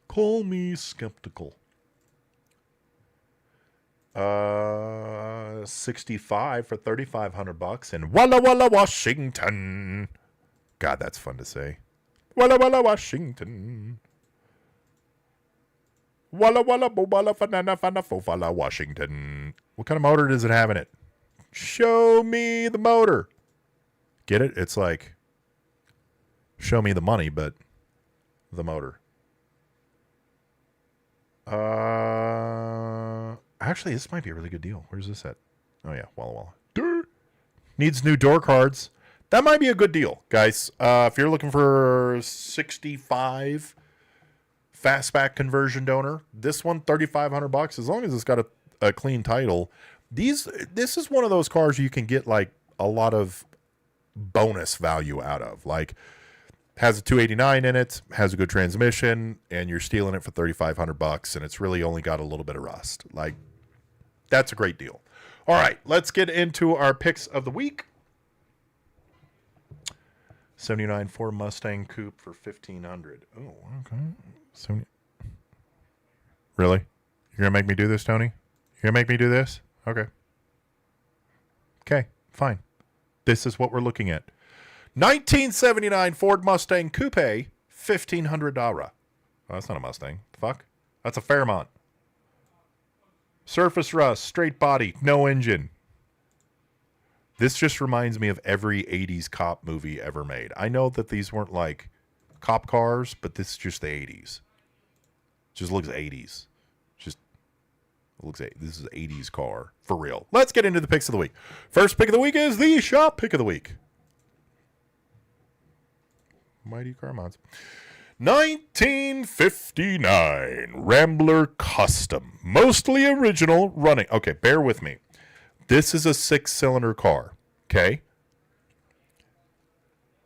Call me skeptical. 65 for $3,500 in Walla Walla, Washington. God, that's fun to say. Walla Walla, Washington. Walla Walla, Bobala, Fanana, Fana, Fofala, Washington. What kind of motor does it have in it? Show me the motor. Get it? It's like, show me the money, but the motor. Actually, this might be a really good deal. Where's this at? Oh, yeah. Walla Walla. Needs new door cards. That might be a good deal, guys. If you're looking for 65 fastback conversion donor, this one, $3,500, as long as it's got a clean title. This is one of those cars you can get like a lot of bonus value out of. Like, has a 289 in it, has a good transmission, and you're stealing it for $3,500, and it's really only got a little bit of rust. Like, that's a great deal. All right, let's get into our picks of the week. 79 Ford Mustang coupe for $1,500. Oh, okay. Really? You're gonna make me do this, Tony? You're gonna make me do this? Okay. Okay, fine. This is what we're looking at. 1979 Ford Mustang Coupe, $1,500. Oh, that's not a Mustang. Fuck. That's a Fairmont. Surface rust, straight body, no engine. This just reminds me of every 80s cop movie ever made. I know that these weren't like cop cars, but this is just the 80s. Just looks 80s. This is an 80s car. For real. Let's get into the picks of the week. First pick of the week is the shop pick of the week. Mighty car mods. 1959 Rambler Custom. Mostly original running. Okay, bear with me. This is a 6-cylinder car. Okay?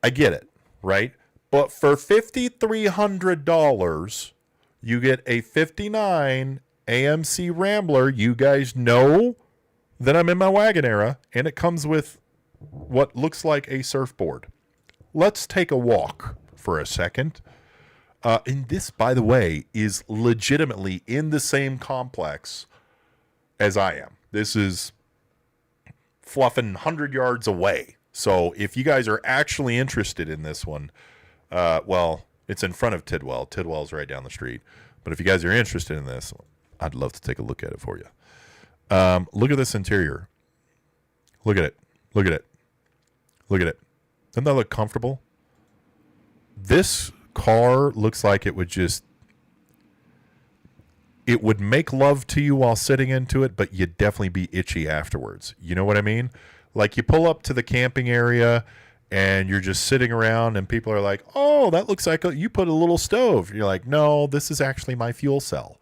I get it, right? But for $5,300, you get a 59 AMC Rambler. You guys know that I'm in my wagon era, and it comes with what looks like a surfboard. Let's take a walk for a second. And this, by the way, is legitimately in the same complex as I am. This is fluffing 100 yards away. So if you guys are actually interested in this one, well, it's in front of Tidwell. Tidwell's right down the street. But if you guys are interested in this, I'd love to take a look at it for you. Look at this interior. Look at it. Look at it. Look at it. Doesn't that look comfortable? This car looks like it would just... It would make love to you while sitting into it, but you'd definitely be itchy afterwards. You know what I mean? Like you pull up to the camping area and you're just sitting around and people are like, oh, that looks like you put a little stove. You're like, no, this is actually my fuel cell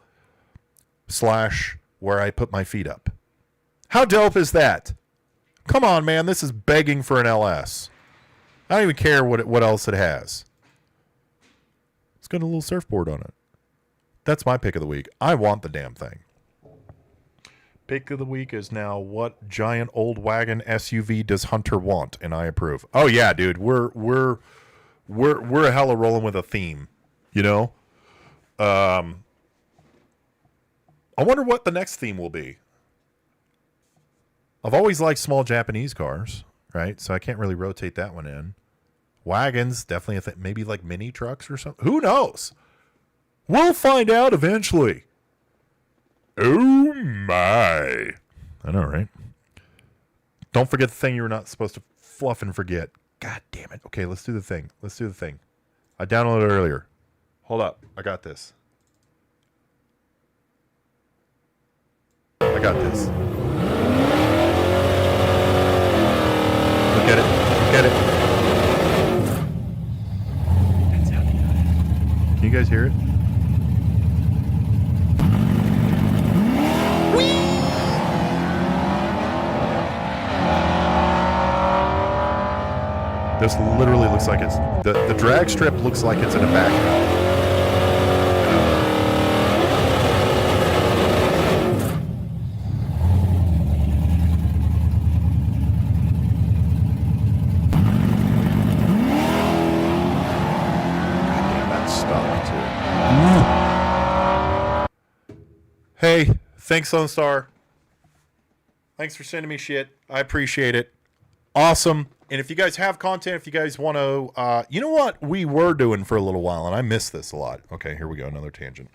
/ where I put my feet up. How dope is that? Come on, man. This is begging for an LS. I don't even care what else it has. It's got a little surfboard on it. That's my pick of the week. I want the damn thing. Pick of the week is now, what giant old wagon SUV does Hunter want? And I approve. Oh yeah, dude. We're a hella rolling with a theme, you know? I wonder what the next theme will be. I've always liked small Japanese cars, right? So I can't really rotate that one in. Wagons, definitely a thing. Maybe like mini trucks or something. Who knows? We'll find out eventually. Oh my. I know, right? Don't forget the thing you were not supposed to fluff and forget. God damn it. Okay, let's do the thing. Let's do the thing. I downloaded it earlier. Hold up. I got this. I got this. Look at it. Look at it. Can you guys hear it? This literally looks like it's... The drag strip looks like it's in a background. Hey, thanks, Lone Star. Thanks for sending me shit. I appreciate it. Awesome. And if you guys have content, if you guys want to, you know what we were doing for a little while, and I miss this a lot. Okay, here we go. Another tangent.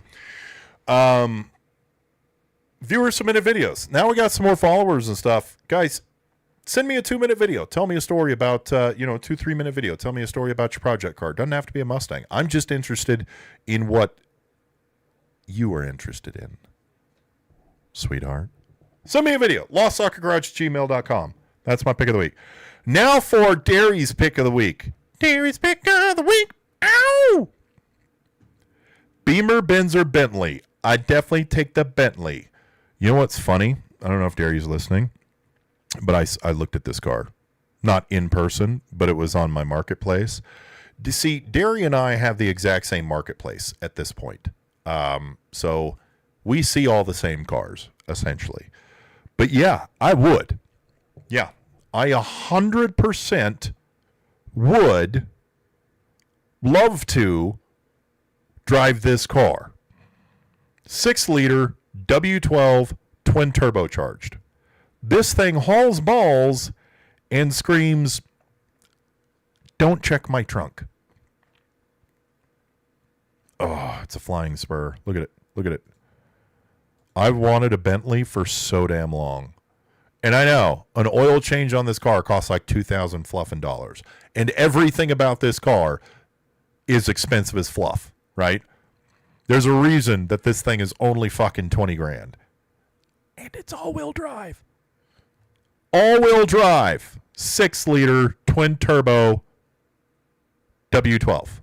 Viewer submitted videos. Now we got some more followers and stuff. Guys, send me a 2-minute video. Tell me a story about, 2-3-minute video. Tell me a story about your project car. Doesn't have to be a Mustang. I'm just interested in what you are interested in. Sweetheart. Send me a video. LostSocketGarage@gmail.com. That's my pick of the week. Now for Derry's pick of the week. Derry's pick of the week. Ow! Beamer, Benz, or Bentley. I definitely take the Bentley. You know what's funny? I don't know if Derry's listening, but I looked at this car. Not in person, but it was on my marketplace. See, Derry and I have the exact same marketplace at this point. So we see all the same cars, essentially. But yeah, I would. Yeah, I 100% would love to drive this car. 6-liter W12 twin turbocharged. This thing hauls balls and screams, don't check my trunk. Oh, it's a flying spur. Look at it. Look at it. I've wanted a Bentley for so damn long. And I know an oil change on this car costs like $2,000 fluffing dollars. And everything about this car is expensive as fluff, right? There's a reason that this thing is only fucking 20 grand. And it's all-wheel drive. All-wheel drive. 6-liter twin turbo W12.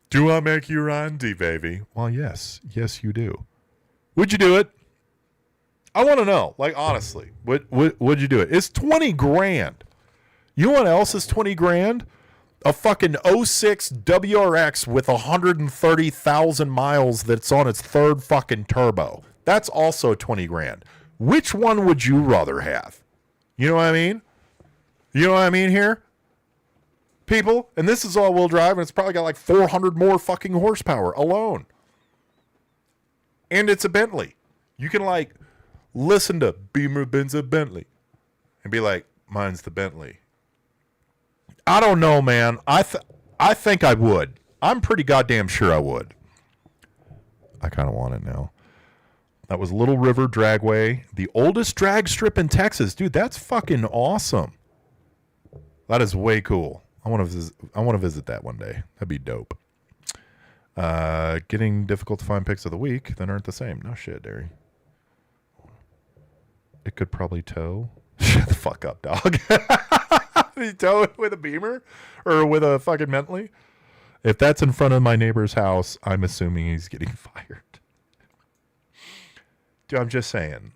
Do I make you Randy, baby? Well, yes. Yes, you do. Would you do it? I want to know. Like, honestly, would you do it? It's 20 grand. You know what else is 20 grand? A fucking '06 WRX with 130,000 miles that's on its third fucking turbo. That's also 20 grand. Which one would you rather have? You know what I mean? You know what I mean here? People, and this is all-wheel drive, and it's probably got like 400 more fucking horsepower alone. And it's a Bentley. You can like listen to Beamer, Benz, a Bentley and be like, mine's the Bentley. I don't know, man. I think I would. I'm pretty goddamn sure I would. I kind of want it now. That was Little River Dragway, the oldest drag strip in Texas. Dude, that's fucking awesome. That is way cool. I want to visit that one day. That'd be dope. Getting difficult to find picks of the week that aren't the same. No shit, Derry. It could probably tow. Shut the fuck up, dog. Did he tow it with a Beamer or with a fucking Bentley? If that's in front of my neighbor's house, I'm assuming he's getting fired. Dude, I'm just saying.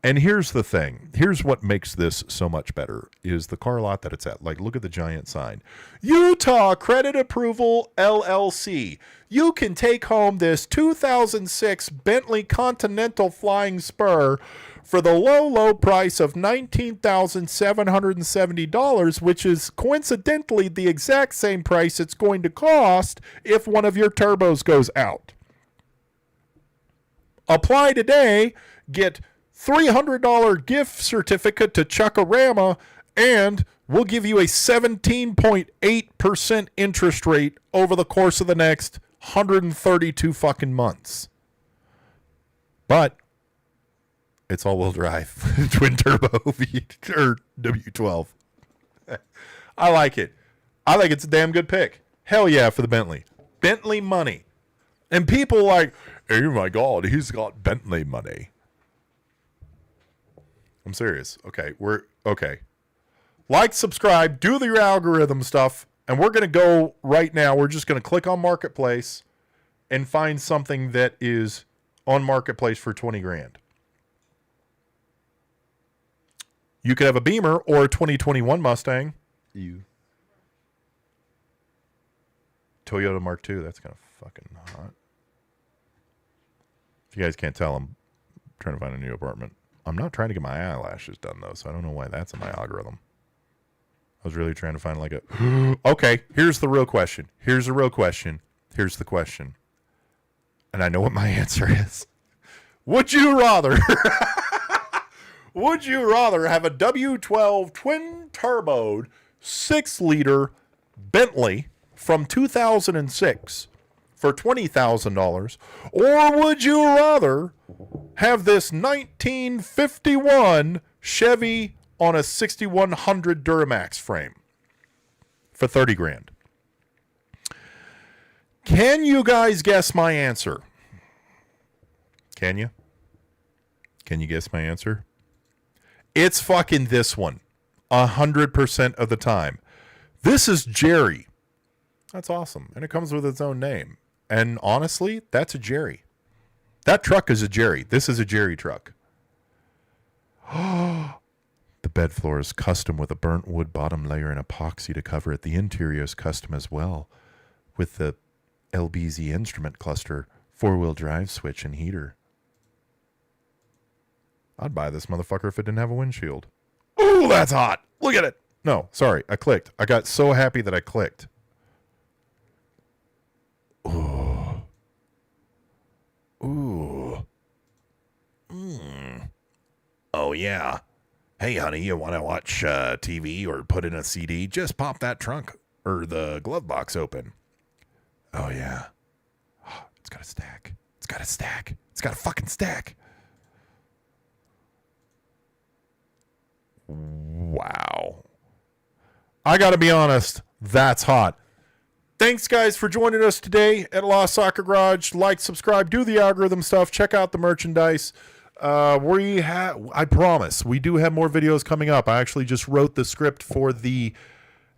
And here's the thing. Here's what makes this so much better is the car lot that it's at. Like, look at the giant sign. Utah Credit Approval, LLC. You can take home this 2006 Bentley Continental Flying Spur for the low, low price of $19,770, which is coincidentally the exact same price it's going to cost if one of your turbos goes out. Apply today, get $300 gift certificate to Chuckarama, and we'll give you a 17.8% interest rate over the course of the next 132 fucking months. But it's all-wheel drive, twin turbo or W12. I like it. I think it's a damn good pick. Hell yeah for the Bentley. Bentley money. And people like, oh my God, he's got Bentley money. I'm serious. Okay, okay. Like, subscribe, do the algorithm stuff, and we're going to go right now. We're just going to click on Marketplace and find something that is on Marketplace for 20 grand. You could have a Beamer or a 2021 Mustang. Toyota Mark II. That's kind of fucking hot. If you guys can't tell, I'm trying to find a new apartment. I'm not trying to get my eyelashes done, though, so I don't know why that's in my algorithm. I was really trying to find like a... Okay, here's the real question. Here's the question. And I know what my answer is. Would you rather... Would you rather have a W12 twin-turboed 6-liter Bentley from 2006 for $20,000, or would you rather have this 1951 Chevy on a 6100 Duramax frame for 30 grand? Can you guys guess my answer? Can you? Can you guess my answer? It's fucking this one. 100% of the time. This is Jerry. That's awesome. And it comes with its own name. And honestly, that's a Jerry. That truck is a Jerry. This is a Jerry truck. The bed floor is custom with a burnt wood bottom layer and epoxy to cover it. The interior is custom as well with the LBZ instrument cluster, 4-wheel drive switch, and heater. I'd buy this motherfucker if it didn't have a windshield. Ooh, that's hot. Look at it. No, sorry. I clicked. I got so happy that I clicked. Ooh. Ooh. Oh, yeah. Hey, honey, you want to watch TV or put in a CD? Just pop that trunk or the glove box open. Oh, yeah. It's got a stack. It's got a stack. It's got a fucking stack. Wow. I got to be honest, that's hot. Thanks, guys, for joining us today at LostSocketGarage. Like, subscribe, do the algorithm stuff, check out the merchandise. I promise, we do have more videos coming up. I actually just wrote the script for the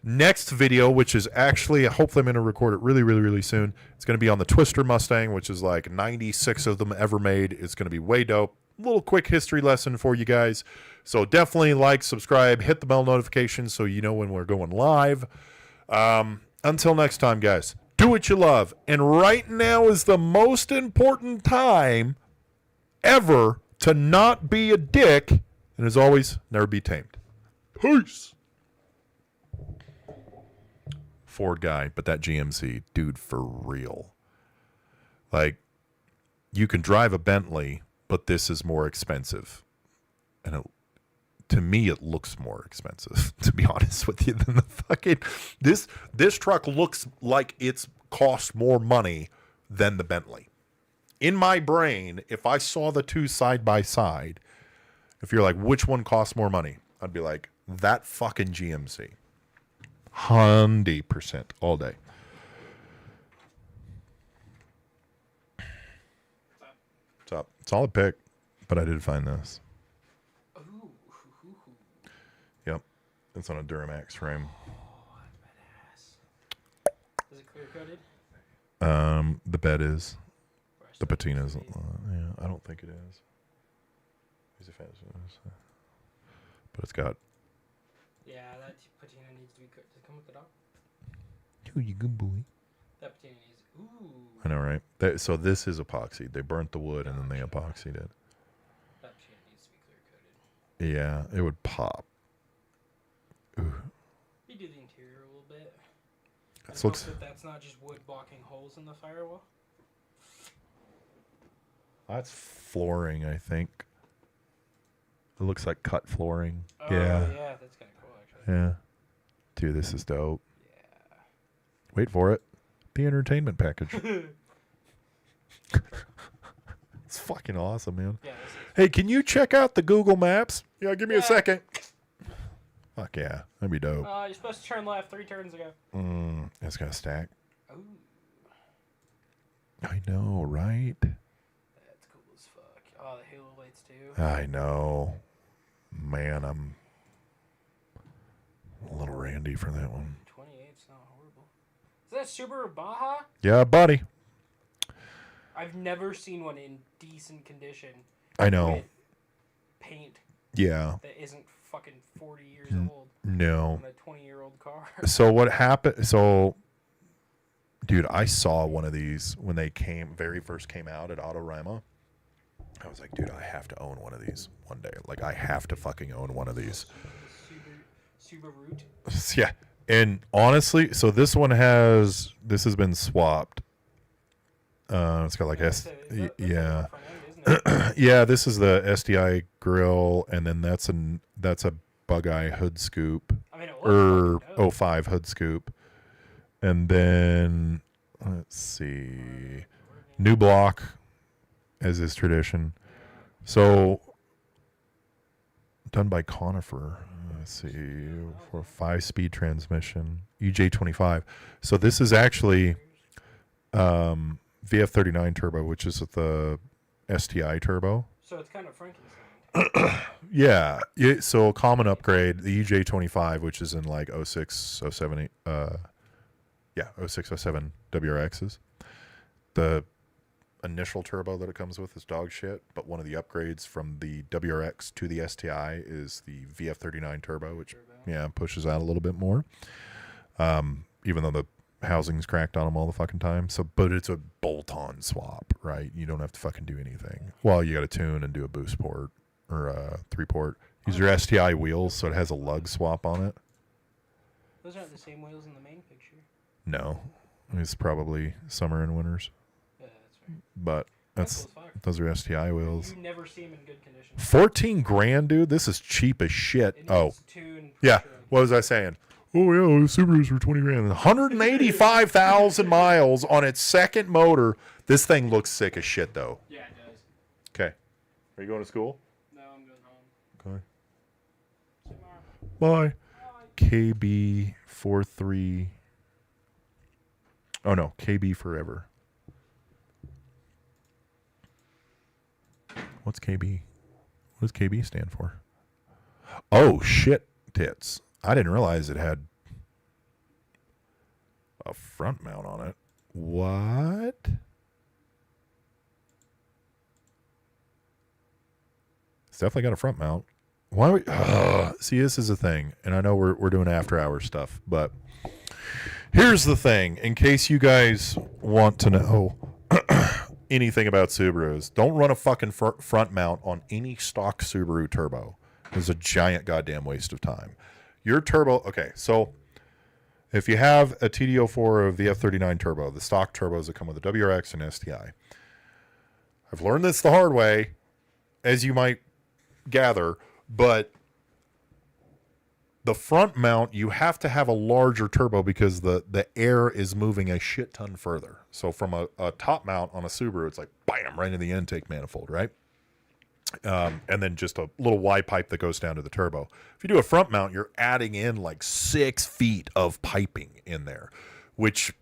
next video, which is actually, hopefully I'm going to record it really, really, really soon. It's going to be on the Twister Mustang, which is like 96 of them ever made. It's going to be way dope. little quick history lesson for you guys. So definitely like, subscribe, hit the bell notification so you know when we're going live. Until next time, guys, do what you love. And right now is the most important time ever to not be a dick. And as always, never be tamed. Peace. Ford guy, but that GMC, dude, for real. Like, you can drive a Bentley, but this is more expensive. And to me, it looks more expensive, to be honest with you, than the fucking... This truck looks like it's cost more money than the Bentley. In my brain, if I saw the two side by side, if you're like, which one costs more money? I'd be like, that fucking GMC. 100% all day. What's up? Solid pick, but I did find this. Ooh. Yep. It's on a Duramax frame. Oh, badass. Is it clear coated? The bed is. The patina isn't. Yeah, I don't think it is. He's a fan. But it's got. Yeah, that patina needs to be cooked. Does it come with the dog? Oh, you good boy. That patina needs. Ooh. I know, right? So this is epoxy. They burnt the wood and then they epoxied it. That patina needs to be clear coated. Yeah, it would pop. Ooh. You do the interior a little bit. This looks. That's not just wood blocking holes in the firewall. That's flooring, I think. It looks like cut flooring. Oh, yeah. Yeah, that's kind of cool, actually. Yeah. Dude, this is dope. Yeah. Wait for it. The entertainment package. It's fucking awesome, man. Yeah, Hey, can you check out the Google Maps? Yeah, give me a second. Fuck yeah. That'd be dope. you're supposed to turn left 3 turns ago. It's got a stack. Ooh. I know, right? That's cool as fuck. Oh, the halo lights, too. I know. Man, I'm a little randy for that one. 28's not horrible. Is that Subaru Baja? Yeah, buddy. I've never seen one in decent condition. I know. With paint Yeah. that isn't fucking 40 years old. No. On a 20-year-old car. So what happened? So, dude, I saw one of these when they very first came out at Autorama. I was like, dude, I have to own one of these one day. Like, I have to fucking own one of these. Subaru. Yeah. And honestly, so this has been swapped. It's got like yeah. Yeah, this is the SDI grill, and then that's a bug-eye hood scoop. I mean, Or 05 hood scoop. And then let's see. New block, as is tradition. So done by Conifer. Let's see, for 5-speed transmission, EJ25. So this is actually VF39 turbo, which is the STI turbo. So it's kind of Frankenstein. Yeah. So a common upgrade, the EJ25, which is in like 06, 07, 06, 07 WRXs. The initial turbo that it comes with is dog shit, but one of the upgrades from the WRX to the STI is the VF39 turbo, which pushes out a little bit more. Even though the housing's cracked on them all the fucking time. So, but it's a bolt-on swap, right? You don't have to fucking do anything. Well, you got to tune and do a boost port or a 3-port. Use your STI wheels, so it has a lug swap on it. Those aren't the same wheels in the main picture. No, it's probably summer and winters. Yeah, that's right. But those are STI wheels. You never see them in good condition. 14 grand, dude. This is cheap as shit. It Oh, needs tune, yeah. pressure. What was I saying? Oh yeah, the Subaru's for 20 grand. 185,000 miles on its second motor. This thing looks sick as shit, though. Yeah, it does. Okay. Are you going to school? No, I'm going home. Okay. Tomorrow. Bye. KB43. Oh no, KB forever. What's KB? What does KB stand for? Oh shit, tits. I didn't realize it had a front mount on it. What? definitely got a front mount. Why? See, this is a thing, and I know we're doing after hours stuff, but here's the thing. In case you guys want to know anything about Subarus, don't run a fucking front mount on any stock Subaru turbo. It's a giant goddamn waste of time. Your turbo, okay, so if you have a TD04 of the F39 turbo, the stock turbos that come with the WRX and STI, I've learned this the hard way, as you might gather, but the front mount, you have to have a larger turbo because the air is moving a shit ton further. So from a top mount on a Subaru, it's like, bam, right in the intake manifold, right? And then just a little Y pipe that goes down to the turbo. If you do a front mount, you're adding in like 6 feet of piping in there, which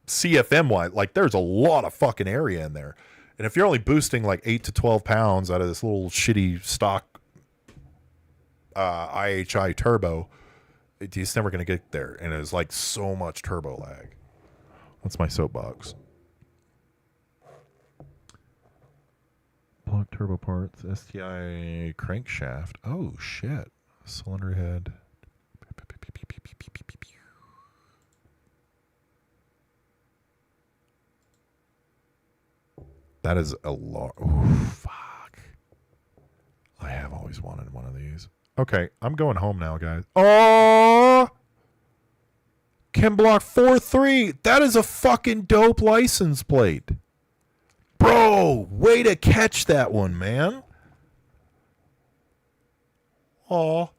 CFM-wise, like there's a lot of fucking area in there. And if you're only boosting like 8 to 12 pounds out of this little shitty stock IHI turbo, it's never going to get there. And it's like so much turbo lag. What's my soapbox? Block turbo parts, STI crankshaft. Oh, shit. Cylinder head. That is a lot. Oh, fuck. I have always wanted one of these. Okay, I'm going home now, guys. Oh! Chem Block 43. That is a fucking dope license plate. Bro, way to catch that one, man. Oh,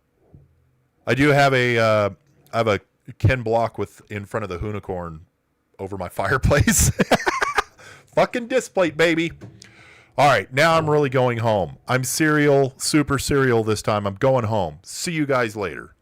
I do have I have a Ken Block with in front of the unicorn over my fireplace. Fucking disc plate, baby. All right, now I'm really going home. I'm super serial this time. I'm going home. See you guys later.